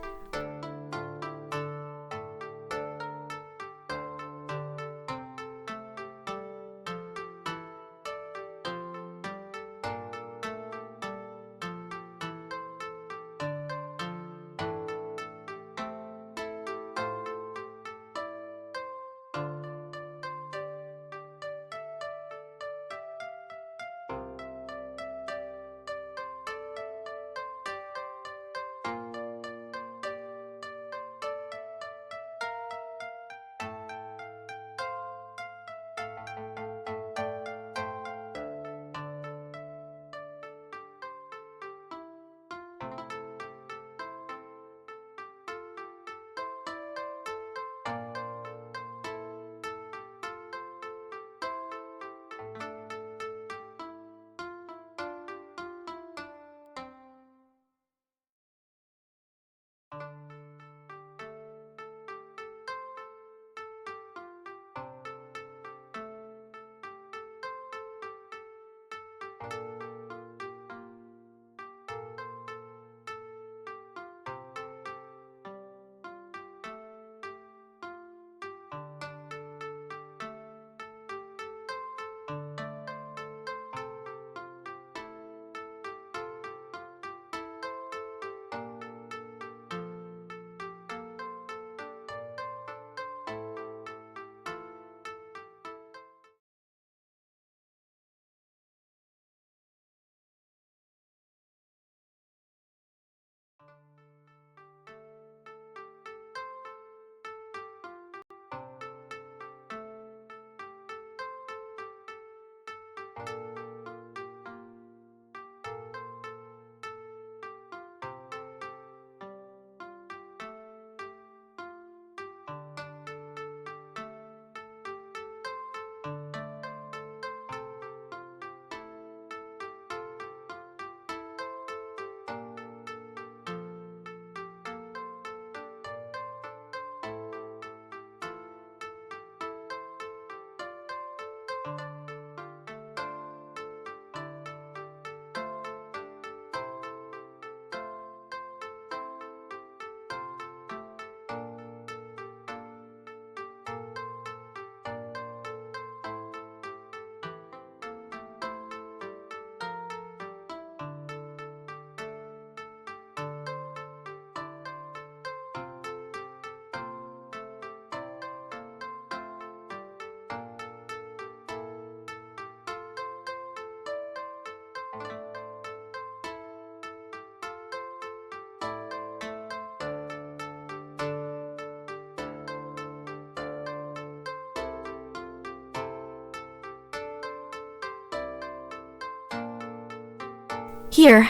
Here.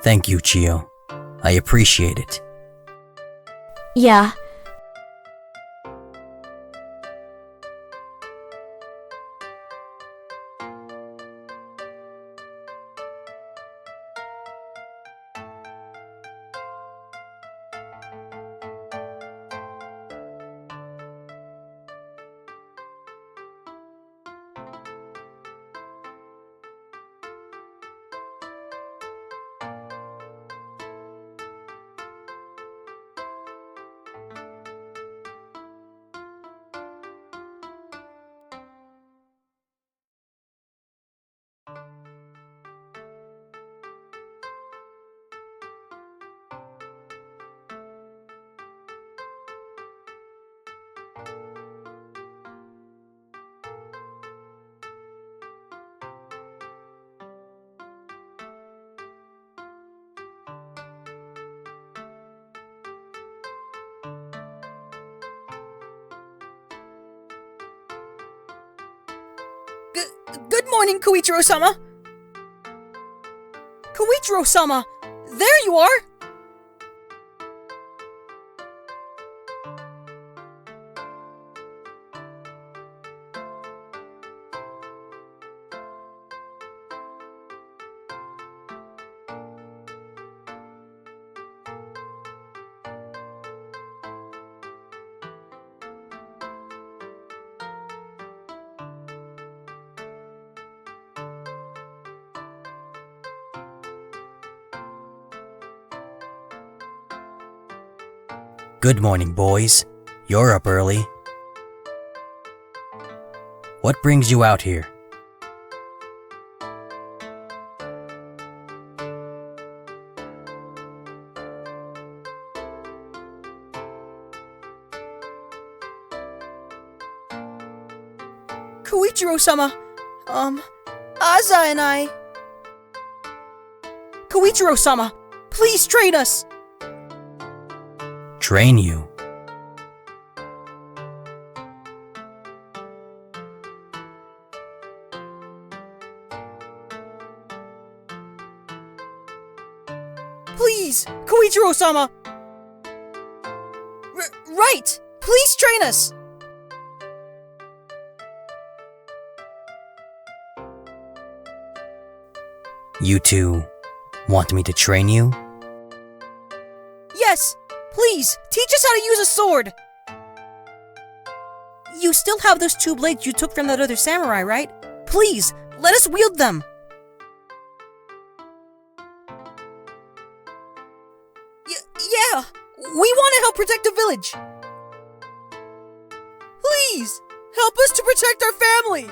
Thank you, Chiyo. I appreciate it. Yeah. Good morning, Kouichirou-sama! Kouichirou-sama! There you are! Good morning, boys. You're up early. What brings you out here? Kouichirou-sama, Aza and I... Kouichirou-sama, please train us! Train you? Please, Kouichirou-sama! Right! Please train us! You two want me to train you? Yes! Please, teach us how to use a sword! You still have those two blades you took from that other samurai, right? Please, let us wield them! Yeah! We want to help protect the village! Please! Help us to protect our family!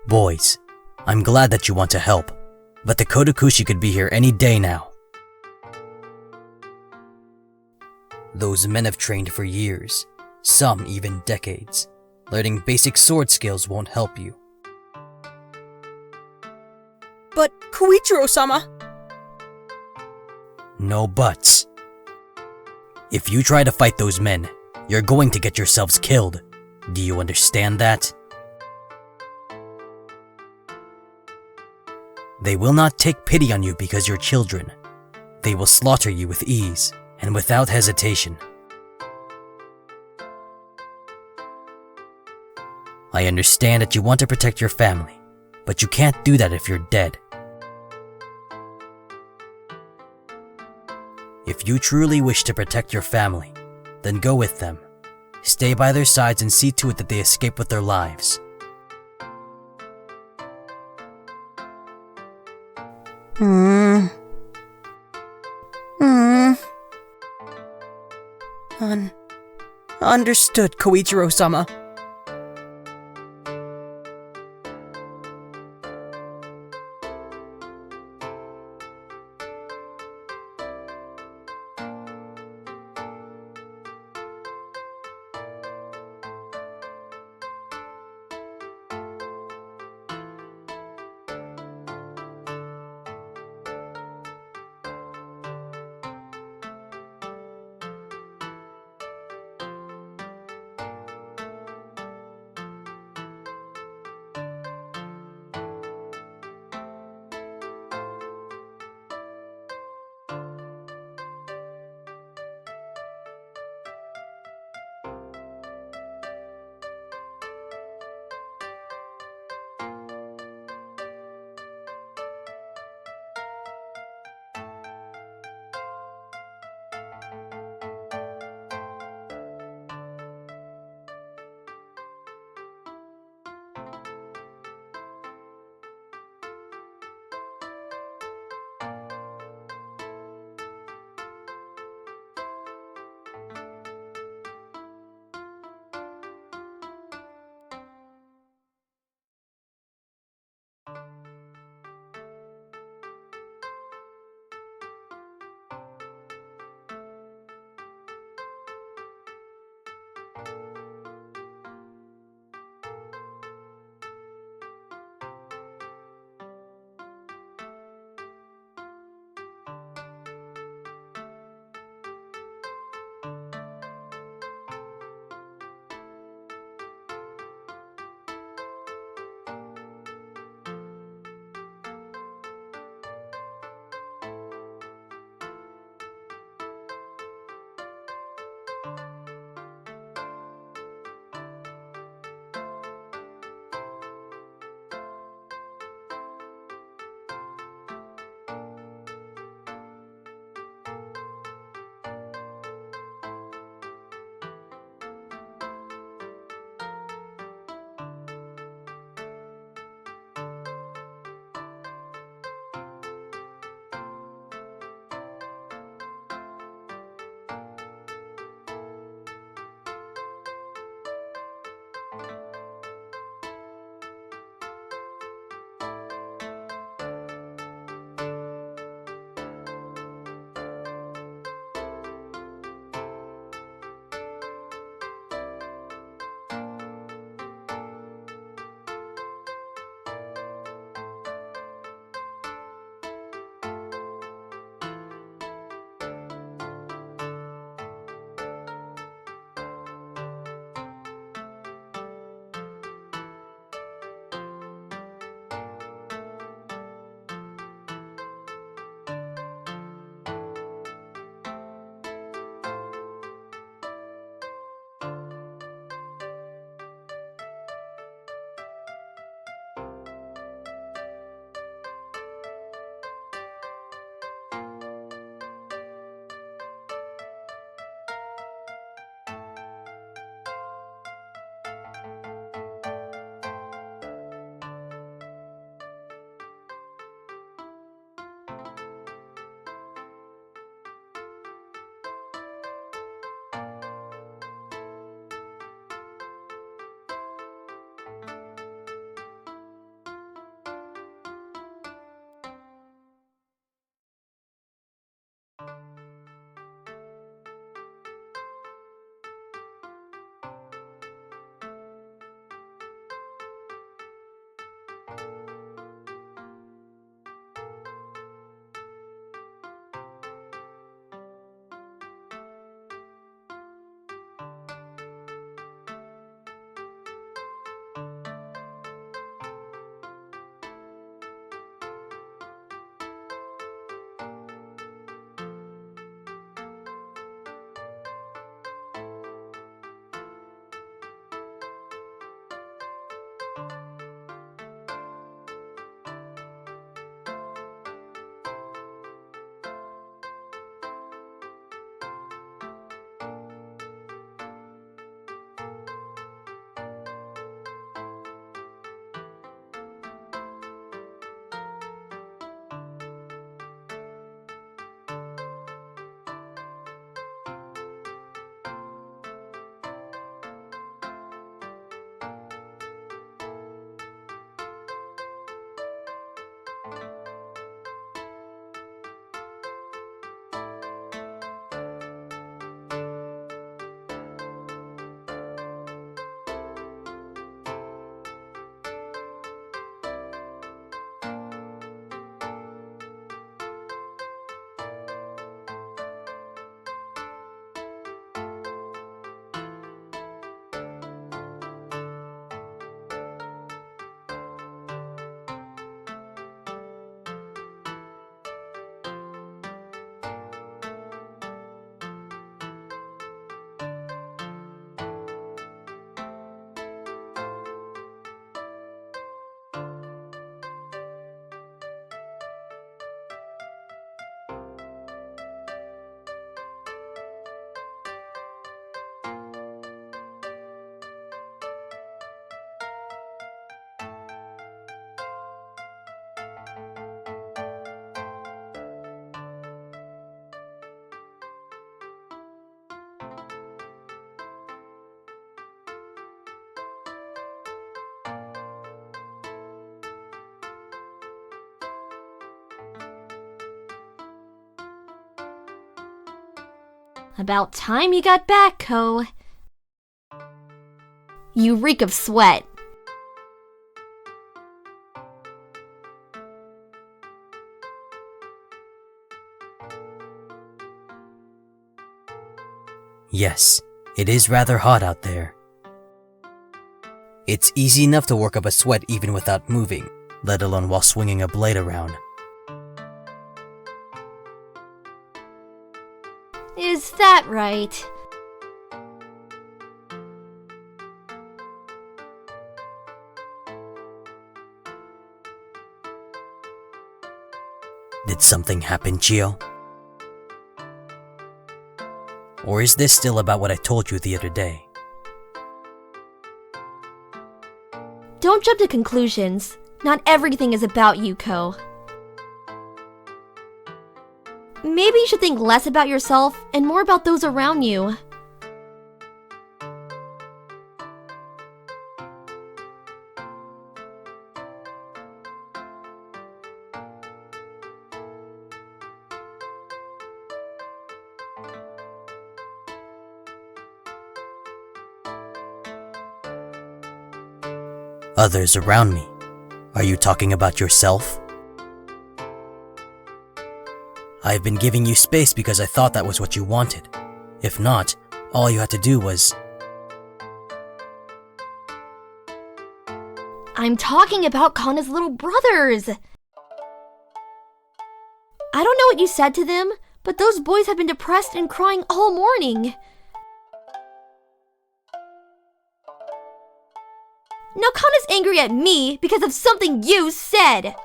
Boys, I'm glad that you want to help, but the Kodokushi could be here any day now. Those men have trained for years, some even decades. Learning basic sword skills won't help you. But Kouichirou-sama... No buts. If you try to fight those men, you're going to get yourselves killed. Do you understand that? They will not take pity on you because you're children. They will slaughter you with ease and without hesitation. I understand that you want to protect your family, but you can't do that if you're dead. If you truly wish to protect your family, then go with them. Stay by their sides and see to it that they escape with their lives. Understood, Kouichirou-sama. About time you got back, Ko. You reek of sweat. Yes, it is rather hot out there. It's easy enough to work up a sweat even without moving, let alone while swinging a blade around. Is that right? Did something happen, Chiyo? Or is this still about what I told you the other day? Don't jump to conclusions. Not everything is about you, Ko. Maybe you should think less about yourself and more about those around you. Others around me. Are you talking about yourself? I've been giving you space because I thought that was what you wanted. If not, all you had to do was... I'm talking about Kana's little brothers! I don't know what you said to them, but those boys have been depressed and crying all morning. Now Kana's angry at me because of something you said!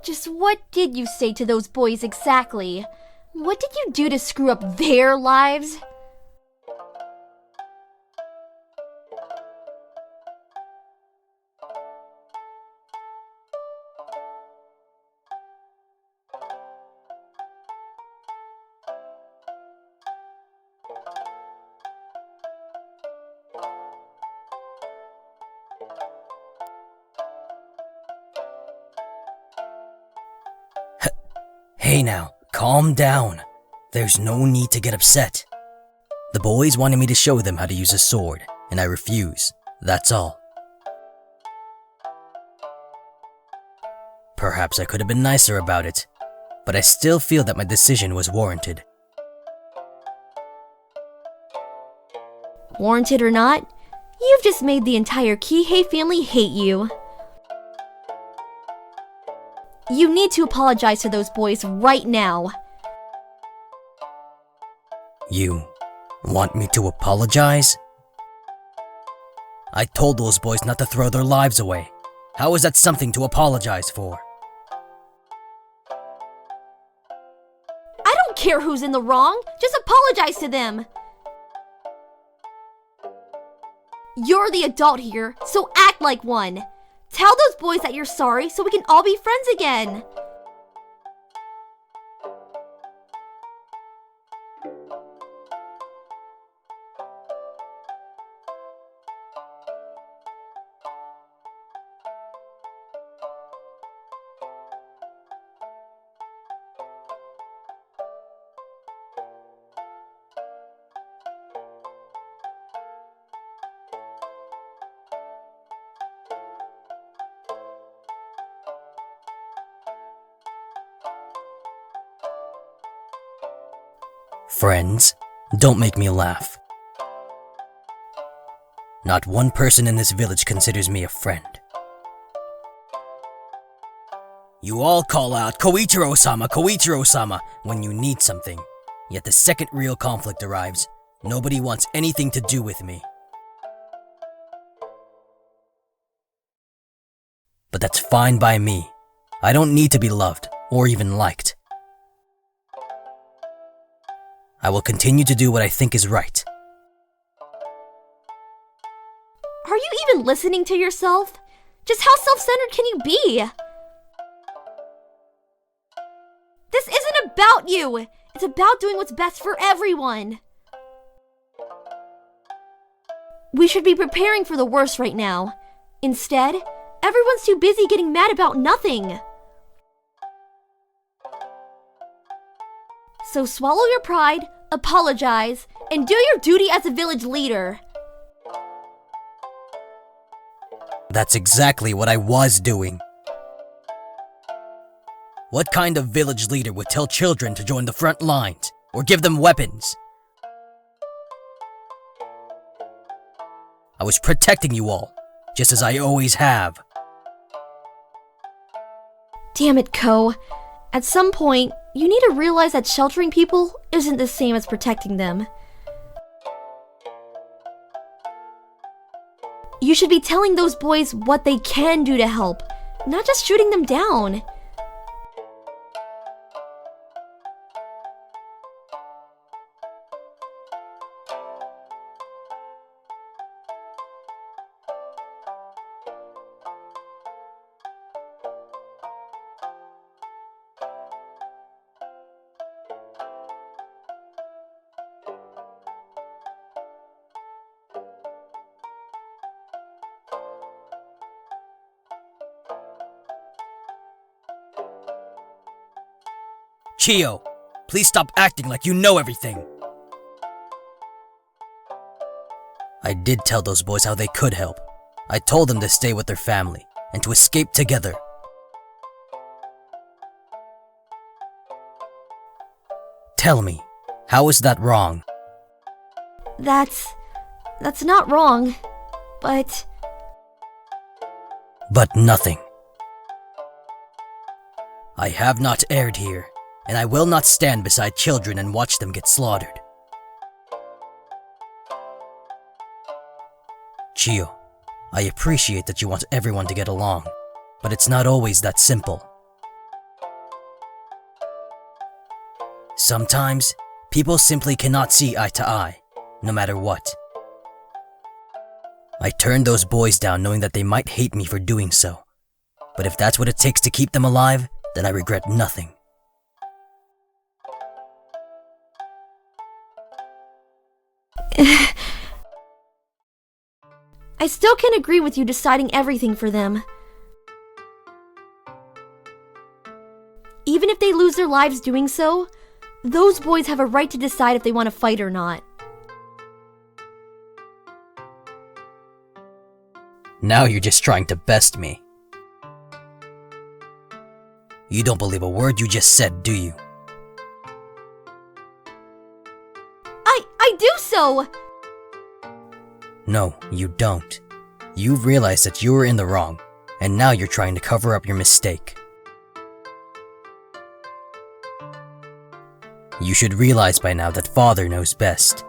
Just what did you say to those boys exactly? What did you do to screw up their lives? Hey now, calm down. There's no need to get upset. The boys wanted me to show them how to use a sword, and I refuse. That's all. Perhaps I could have been nicer about it, but I still feel that my decision was warranted. Warranted or not, you've just made the entire Kihei family hate you. You need to apologize to those boys right now. You want me to apologize? I told those boys not to throw their lives away. How is that something to apologize for? I don't care who's in the wrong, just apologize to them. You're the adult here, so act like one. Tell those boys that you're sorry so we can all be friends again. Friends, don't make me laugh. Not one person in this village considers me a friend. You all call out, Kouichirou-sama, Kouichirou-sama, when you need something. Yet the second real conflict arrives, nobody wants anything to do with me. But that's fine by me. I don't need to be loved, or even liked. I will continue to do what I think is right. Are you even listening to yourself? Just how self-centered can you be? This isn't about you! It's about doing what's best for everyone! We should be preparing for the worst right now. Instead, everyone's too busy getting mad about nothing. So swallow your pride, apologize, and do your duty as a village leader. That's exactly what I was doing. What kind of village leader would tell children to join the front lines or give them weapons? I was protecting you all, just as I always have. Damn it, Ko. At some point, you need to realize that sheltering people isn't the same as protecting them. You should be telling those boys what they can do to help, not just shooting them down. Chiyo, please stop acting like you know everything. I did tell those boys how they could help. I told them to stay with their family and to escape together. Tell me, how is that wrong? That's not wrong, but... But nothing. I have not erred here, and I will not stand beside children and watch them get slaughtered. Chiyo, I appreciate that you want everyone to get along, but it's not always that simple. Sometimes, people simply cannot see eye to eye, no matter what. I turned those boys down knowing that they might hate me for doing so, but if that's what it takes to keep them alive, then I regret nothing. I still can't agree with you deciding everything for them. Even if they lose their lives doing so, those boys have a right to decide if they want to fight or not. Now you're just trying to best me. You don't believe a word you just said, do you? I do so! No, you don't. You've realized that you were in the wrong, and now you're trying to cover up your mistake. You should realize by now that Father knows best.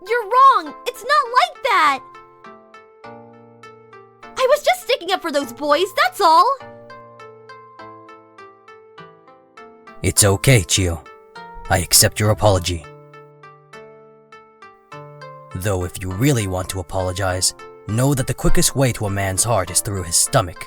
You're wrong! It's not like that! I was just sticking up for those boys, that's all! It's okay, Chiyo. I accept your apology. Though if you really want to apologize, know that the quickest way to a man's heart is through his stomach.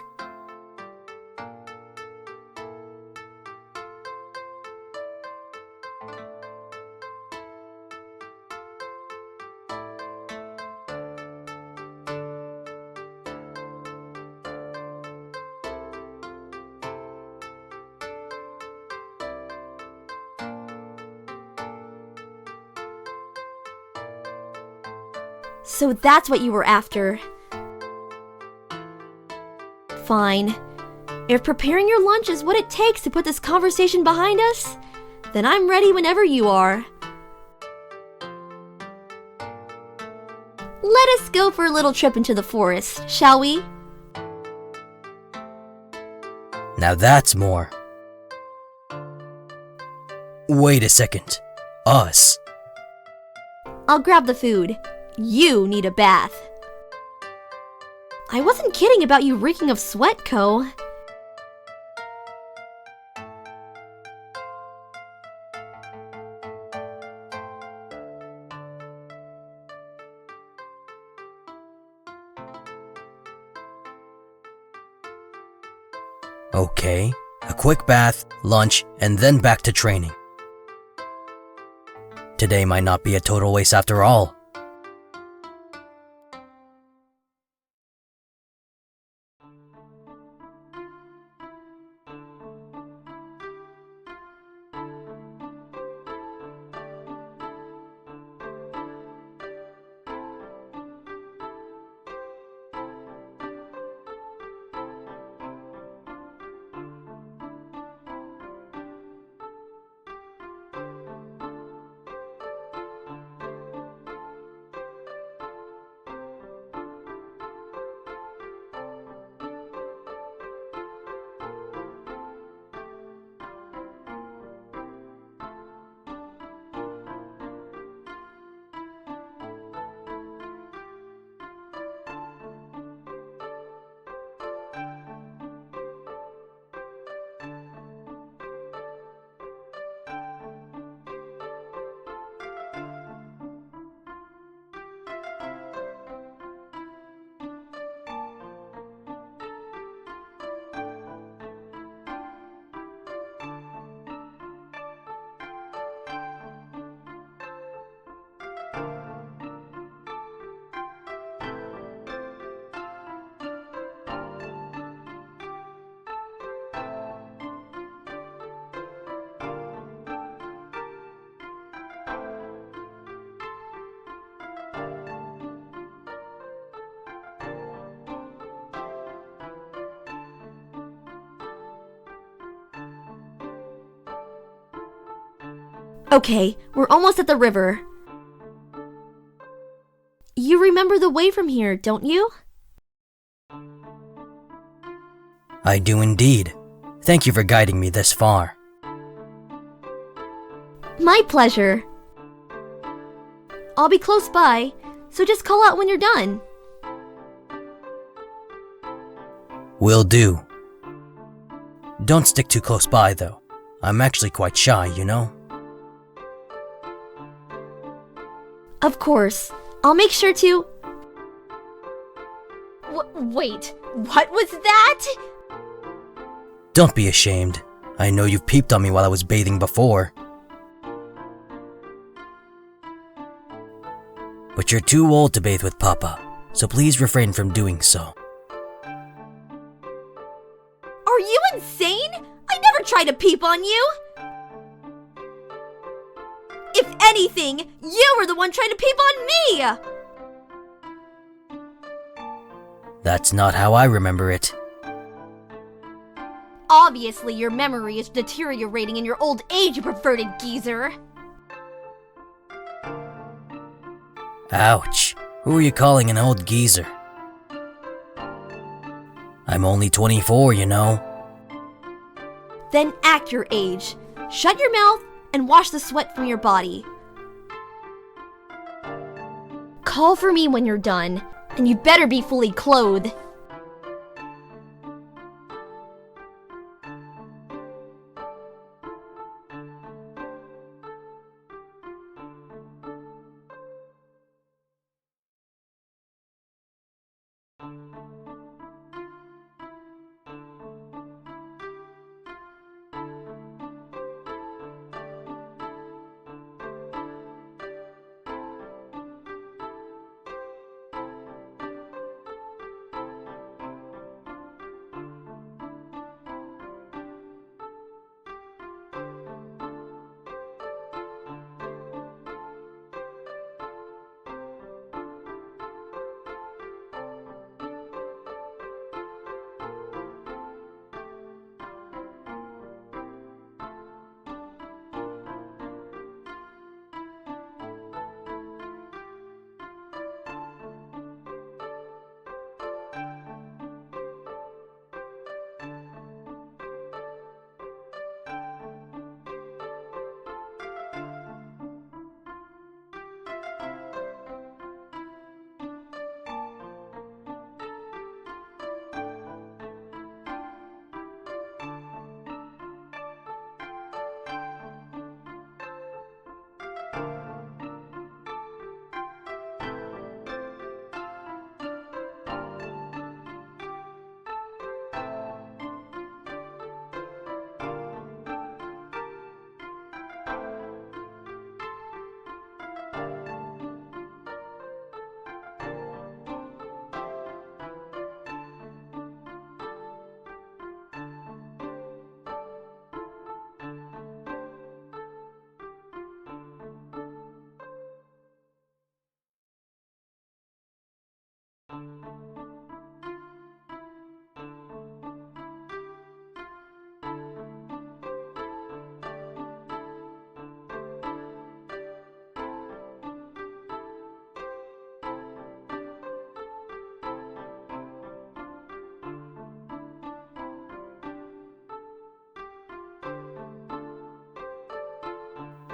So that's what you were after. Fine. If preparing your lunch is what it takes to put this conversation behind us, then I'm ready whenever you are. Let us go for a little trip into the forest, shall we? Now that's more. Wait a second. Us? I'll grab the food. You need a bath. I wasn't kidding about you reeking of sweat, Ko. Okay, a quick bath, lunch, and then back to training. Today might not be a total waste after all. Okay, we're almost at the river. You remember the way from here, don't you? I do indeed. Thank you for guiding me this far. My pleasure. I'll be close by, so just call out when you're done. Will do. Don't stick too close by, though. I'm actually quite shy, you know? Of course. I'll make sure to... Wait, what was that? Don't be ashamed. I know you've peeped on me while I was bathing before. But you're too old to bathe with Papa, so please refrain from doing so. Are you insane? I never tried to peep on you! If anything, you were the one trying to peep on me! That's not how I remember it. Obviously, your memory is deteriorating in your old age, you perverted geezer. Ouch. Who are you calling an old geezer? I'm only 24, you know. Then act your age. Shut your mouth and wash the sweat from your body. Call for me when you're done, and you better be fully clothed.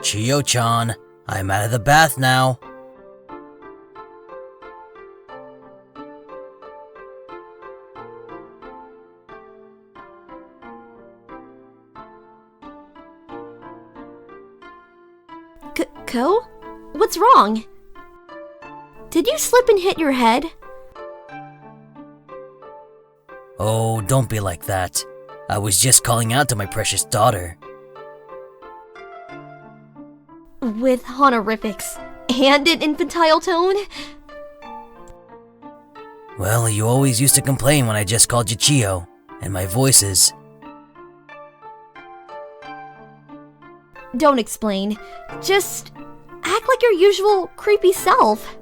Chiyo-chan, I'm out of the bath now. Ko? What's wrong? Did you slip and hit your head? Oh, don't be like that. I was just calling out to my precious daughter. With honorifics and an infantile tone? Well, you always used to complain when I just called you Chiyo, and my voice is... Don't explain. Just act like your usual creepy self.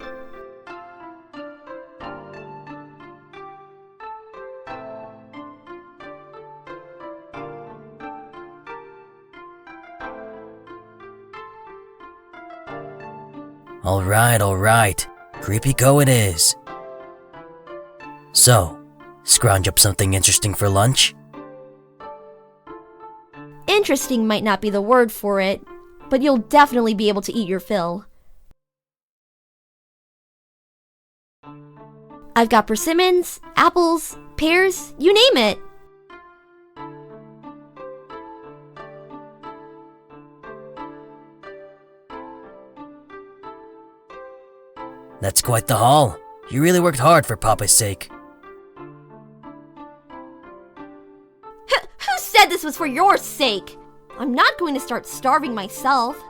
Alright. Creepy Ko it is. So, scrounge up something interesting for lunch? Interesting might not be the word for it, but you'll definitely be able to eat your fill. I've got persimmons, apples, pears, you name it. That's quite the haul. You really worked hard for Papa's sake. Who said this was for your sake? I'm not going to start starving myself.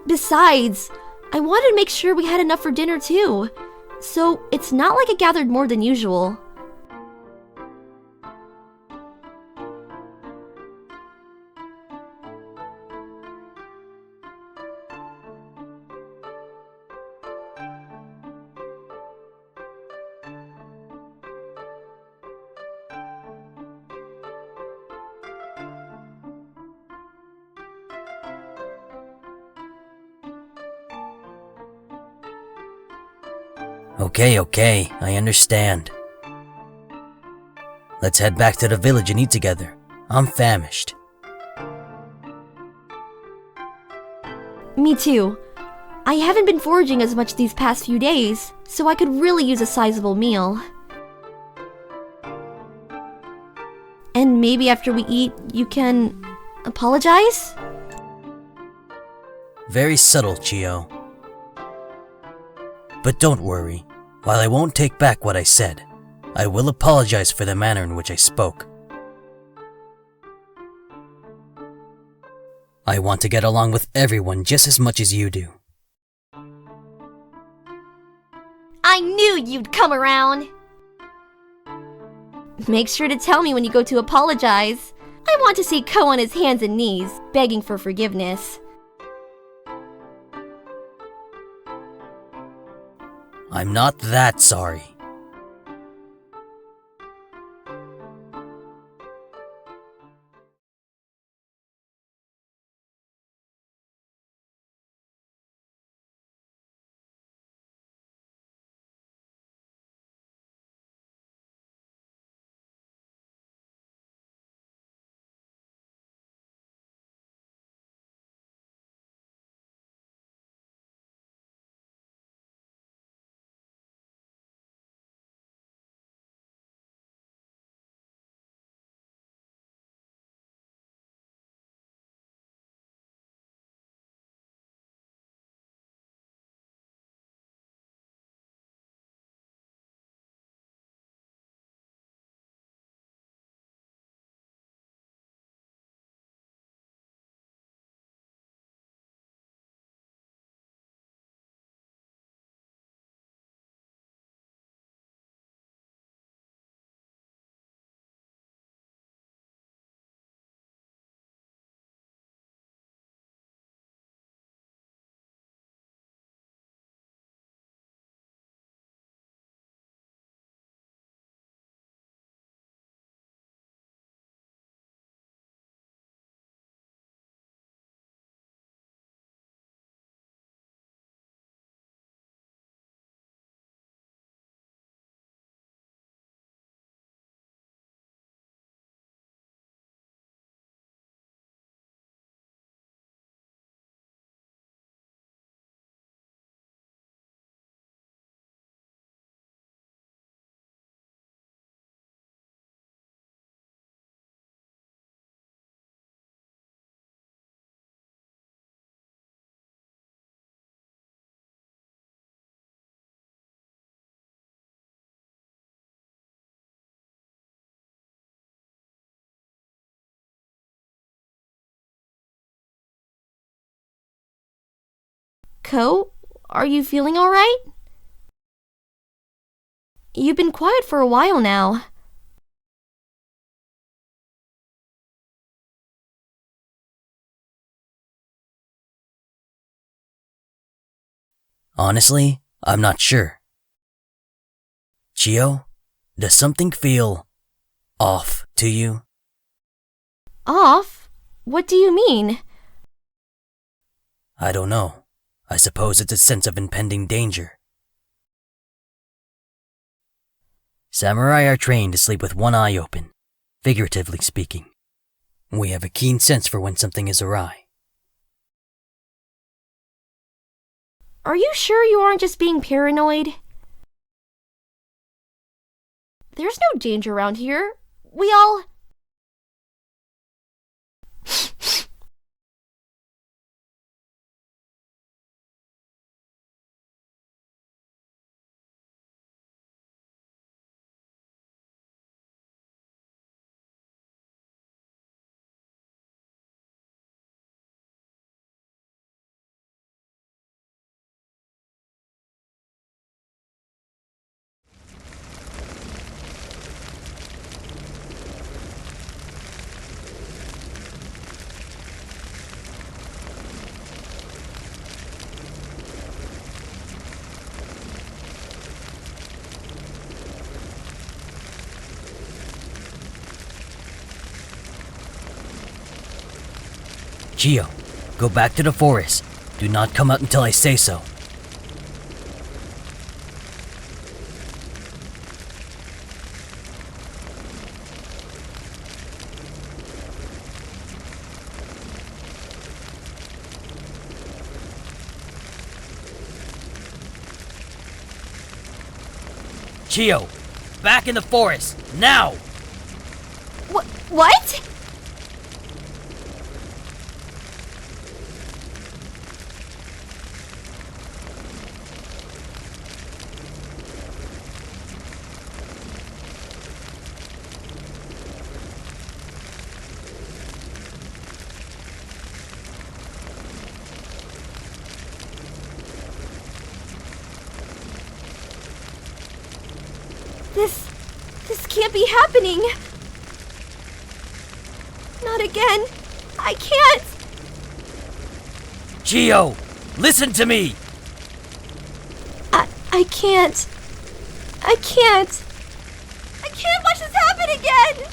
Besides, I wanted to make sure we had enough for dinner too. So it's not like I gathered more than usual. Okay, I understand. Let's head back to the village and eat together. I'm famished. Me too. I haven't been foraging as much these past few days, so I could really use a sizable meal. And maybe after we eat, you can apologize? Very subtle, Chiyo. But don't worry. While I won't take back what I said, I will apologize for the manner in which I spoke. I want to get along with everyone just as much as you do. I knew you'd come around! Make sure to tell me when you go to apologize. I want to see Ko on his hands and knees, begging for forgiveness. I'm not that sorry. Ko, are you feeling alright? You've been quiet for a while now. Honestly, I'm not sure. Chiyo, does something feel off to you? Off? What do you mean? I don't know. I suppose it's a sense of impending danger. Samurai are trained to sleep with one eye open, figuratively speaking. We have a keen sense for when something is awry. Are you sure you aren't just being paranoid? There's no danger around here. We all... Chiyo, go back to the forest. Do not come out until I say so. Chiyo, back in the forest, now! What? This can't be happening. Not again. I can't. Chiyo, listen to me! I can't. I can't. I can't watch this happen again.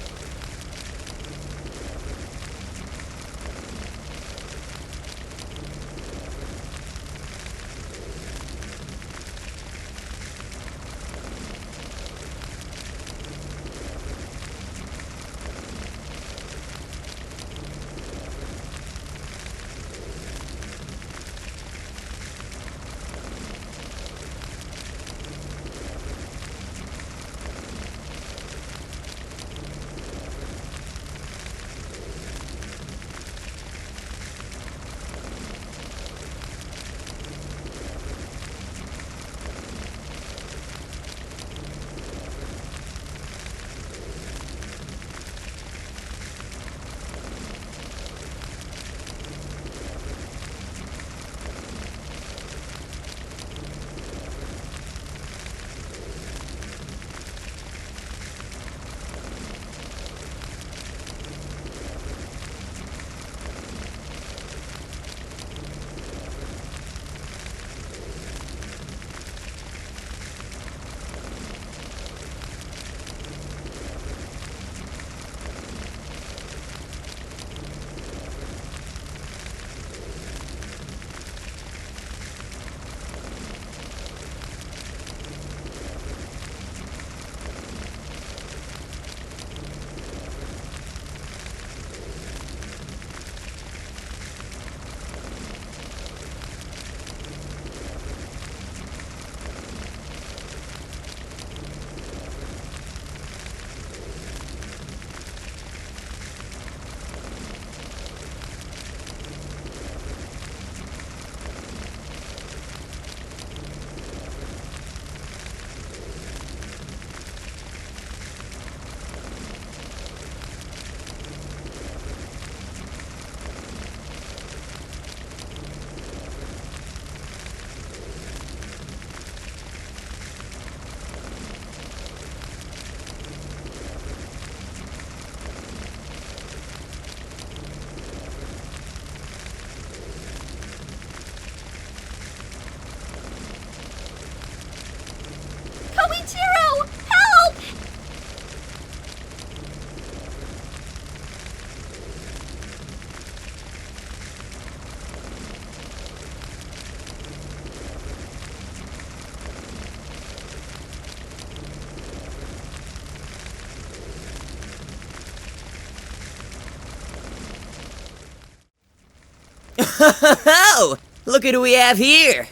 Oh, look at who we have here.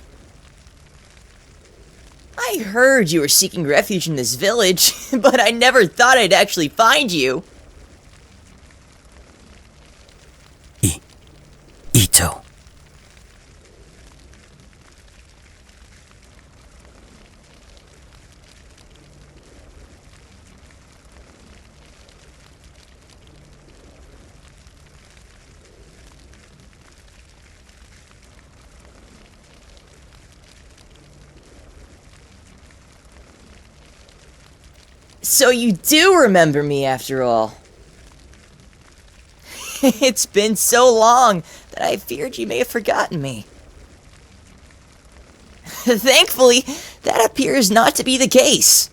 I heard you were seeking refuge in this village, but I never thought I'd actually find you. Ito. So you do remember me after all. It's been so long that I feared you may have forgotten me. Thankfully, that appears not to be the case.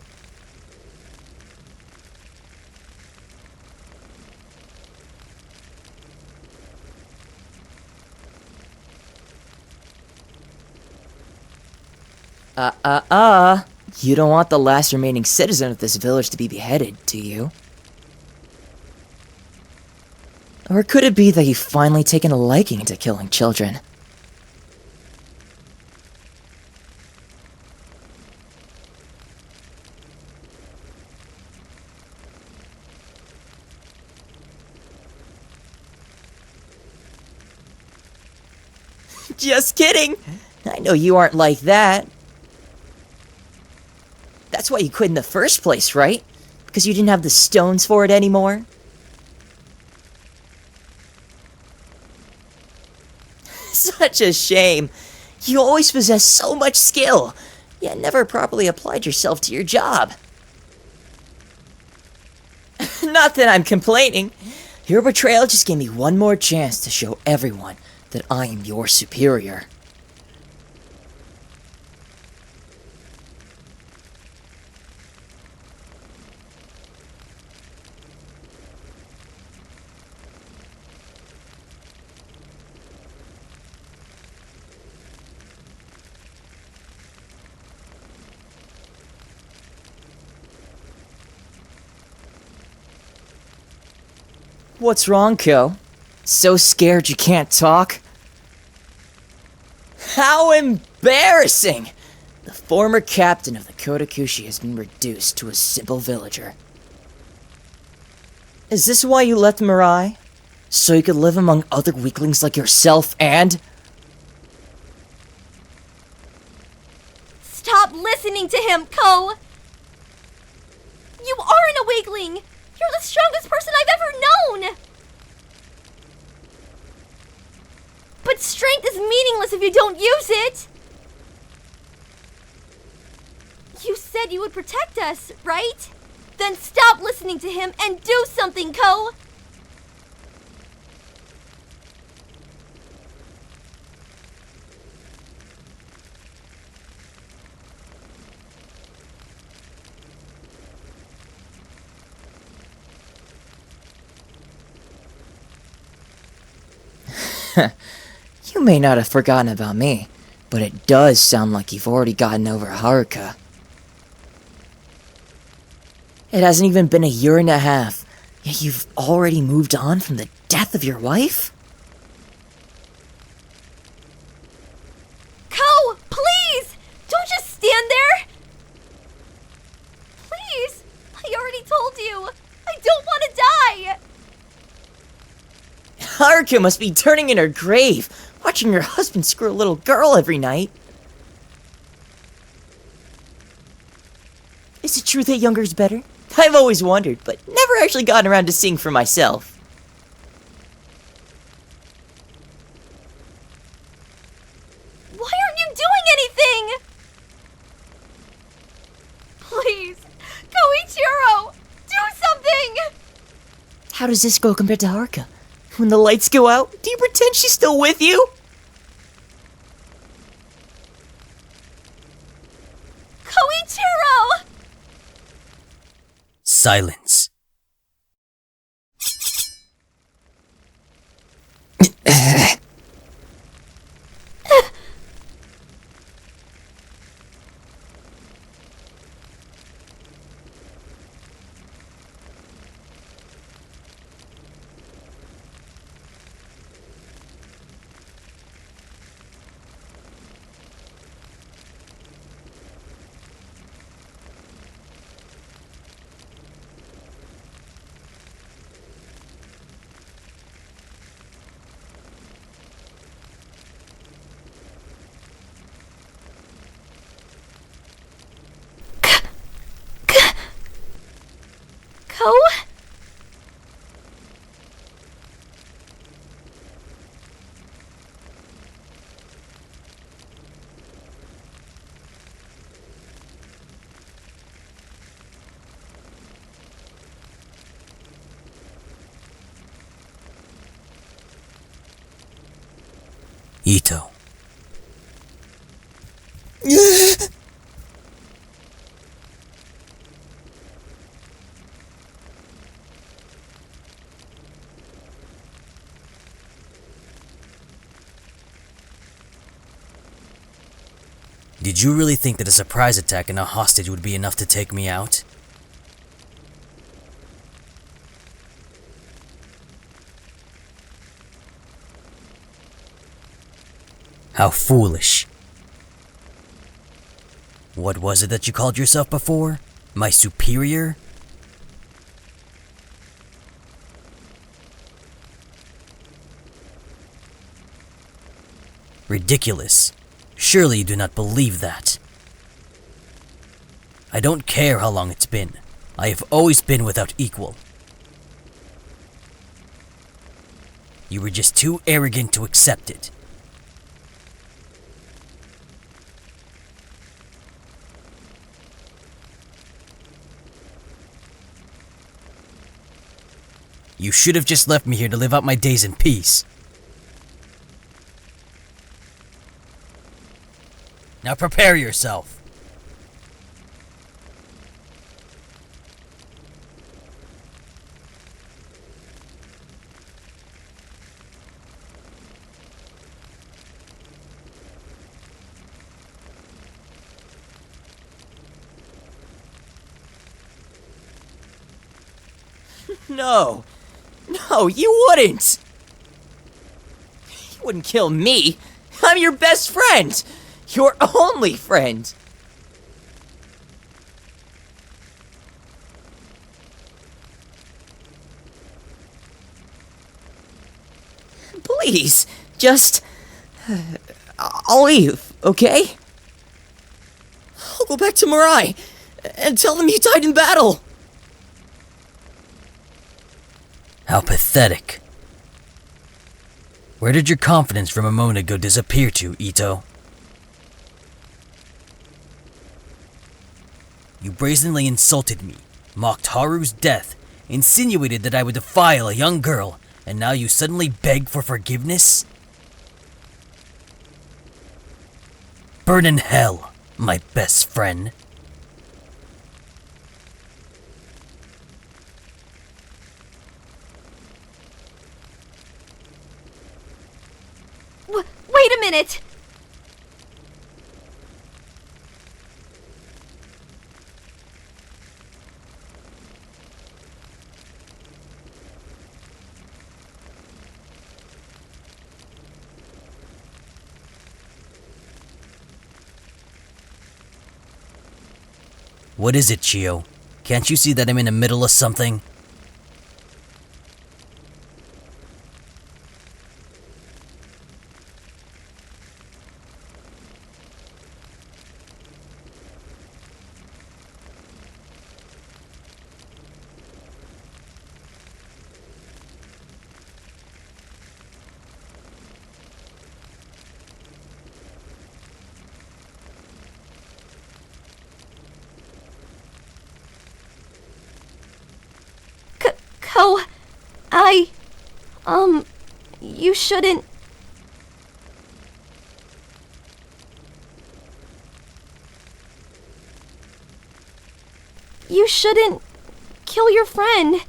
You don't want the last remaining citizen of this village to be beheaded, do you? Or could it be that you've finally taken a liking to killing children? Just kidding! I know you aren't like that. That's why you quit in the first place, right? Because you didn't have the stones for it anymore? Such a shame. You always possessed so much skill, yet never properly applied yourself to your job. Not that I'm complaining. Your betrayal just gave me one more chance to show everyone that I am your superior. What's wrong, Ko? So scared you can't talk? How embarrassing! The former captain of the Kodakushi has been reduced to a simple villager. Is this why you left Mirai? So you could live among other weaklings like yourself and... Stop listening to him, Ko! You aren't a weakling! You're the strongest person I've ever known! But strength is meaningless if you don't use it! You said you would protect us, right? Then stop listening to him and do something, Ko! You may not have forgotten about me, but it does sound like you've already gotten over Haruka. It hasn't even been a year and a half, yet you've already moved on from the death of your wife? Ko, please! Don't just stand there! Please! I already told you! I don't want to die! Haruka must be turning in her grave, watching her husband screw a little girl every night. Is it true that younger is better? I've always wondered, but never actually gotten around to seeing for myself. Why aren't you doing anything? Please, Kouichirou, do something! How does this go compared to Haruka? When the lights go out, do you pretend she's still with you? Kouichirou! Silence. Ko? Ito. Did you really think that a surprise attack and a hostage would be enough to take me out? How foolish. What was it that you called yourself before? My superior? Ridiculous. Surely you do not believe that. I don't care how long it's been. I have always been without equal. You were just too arrogant to accept it. You should have just left me here to live out my days in peace. Now prepare yourself. No. No, you wouldn't. You wouldn't kill me. I'm your best friend. Your only friend. Please, just... I'll leave, okay? I'll go back to Mirai and tell them you died in battle. How pathetic. Where did your confidence from a moment ago disappear to, Ito? You brazenly insulted me, mocked Haru's death, insinuated that I would defile a young girl, and now you suddenly beg for forgiveness? Burn in hell, my best friend. Wait a minute! What is it, Chiyo? Can't you see that I'm in the middle of something? Ko, you shouldn't... You shouldn't kill your friend.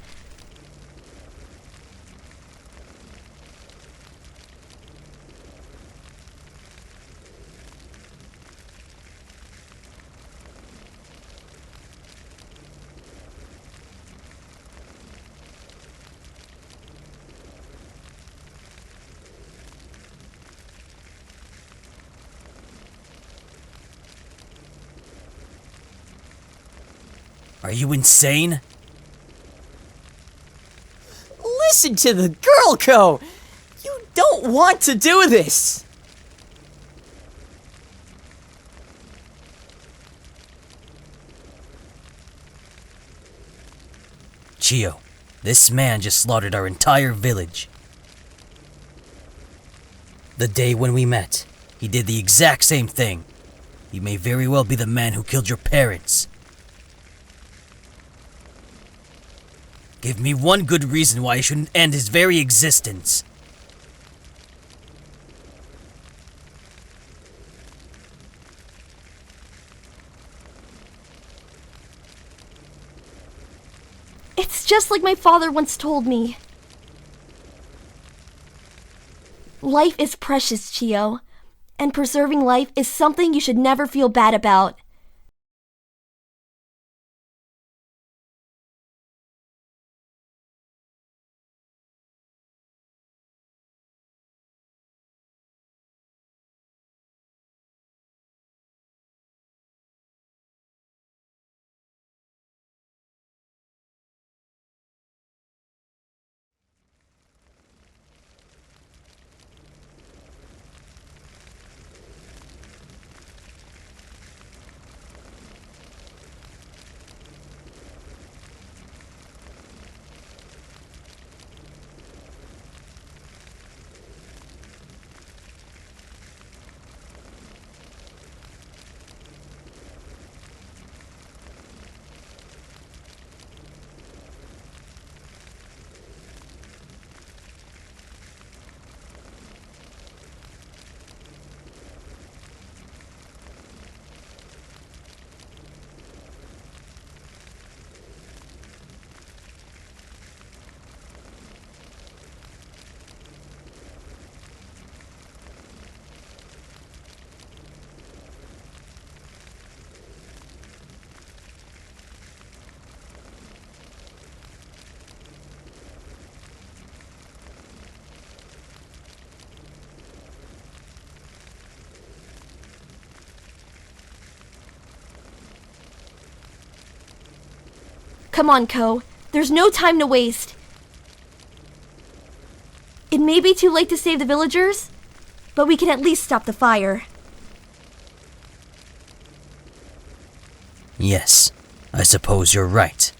Are you insane? Listen to the girl, Ko! You don't want to do this! Chiyo, this man just slaughtered our entire village. The day when we met, he did the exact same thing. He may very well be the man who killed your parents. Give me one good reason why I shouldn't end his very existence. It's just like my father once told me. Life is precious, Chiyo, and preserving life is something you should never feel bad about. Come on, Ko. There's no time to waste. It may be too late to save the villagers, but we can at least stop the fire. Yes, I suppose you're right.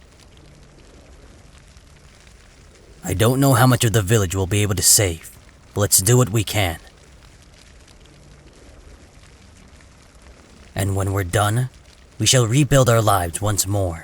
I don't know how much of the village we'll be able to save, but let's do what we can. And when we're done, we shall rebuild our lives once more.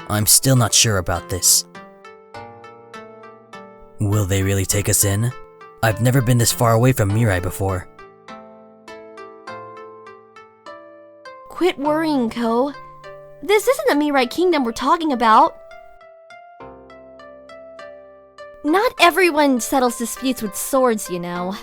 I'm still not sure about this. Will they really take us in? I've never been this far away from Mirai before. Quit worrying, Ko. This isn't the Mirai Kingdom we're talking about. Not everyone settles disputes with swords, you know.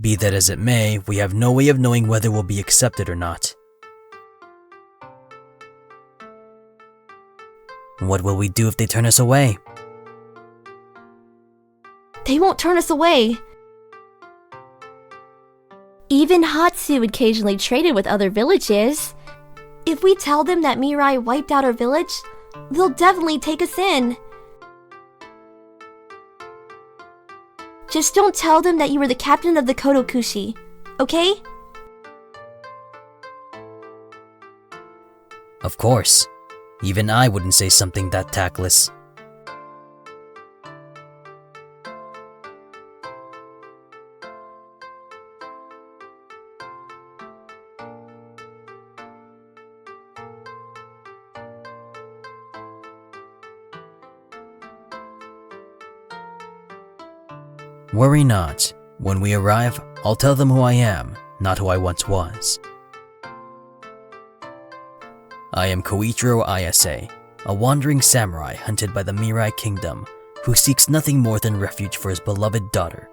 Be that as it may, we have no way of knowing whether we'll be accepted or not. What will we do if they turn us away? They won't turn us away. Even Hatsu occasionally traded with other villages. If we tell them that Mirai wiped out our village, they'll definitely take us in. Just don't tell them that you were the captain of the Kodokushi, okay? Of course. Even I wouldn't say something that tactless. Worry not. When we arrive, I'll tell them who I am, not who I once was. I am Kouichirou Nabatame, a wandering samurai hunted by the Mirai Kingdom, who seeks nothing more than refuge for his beloved daughter,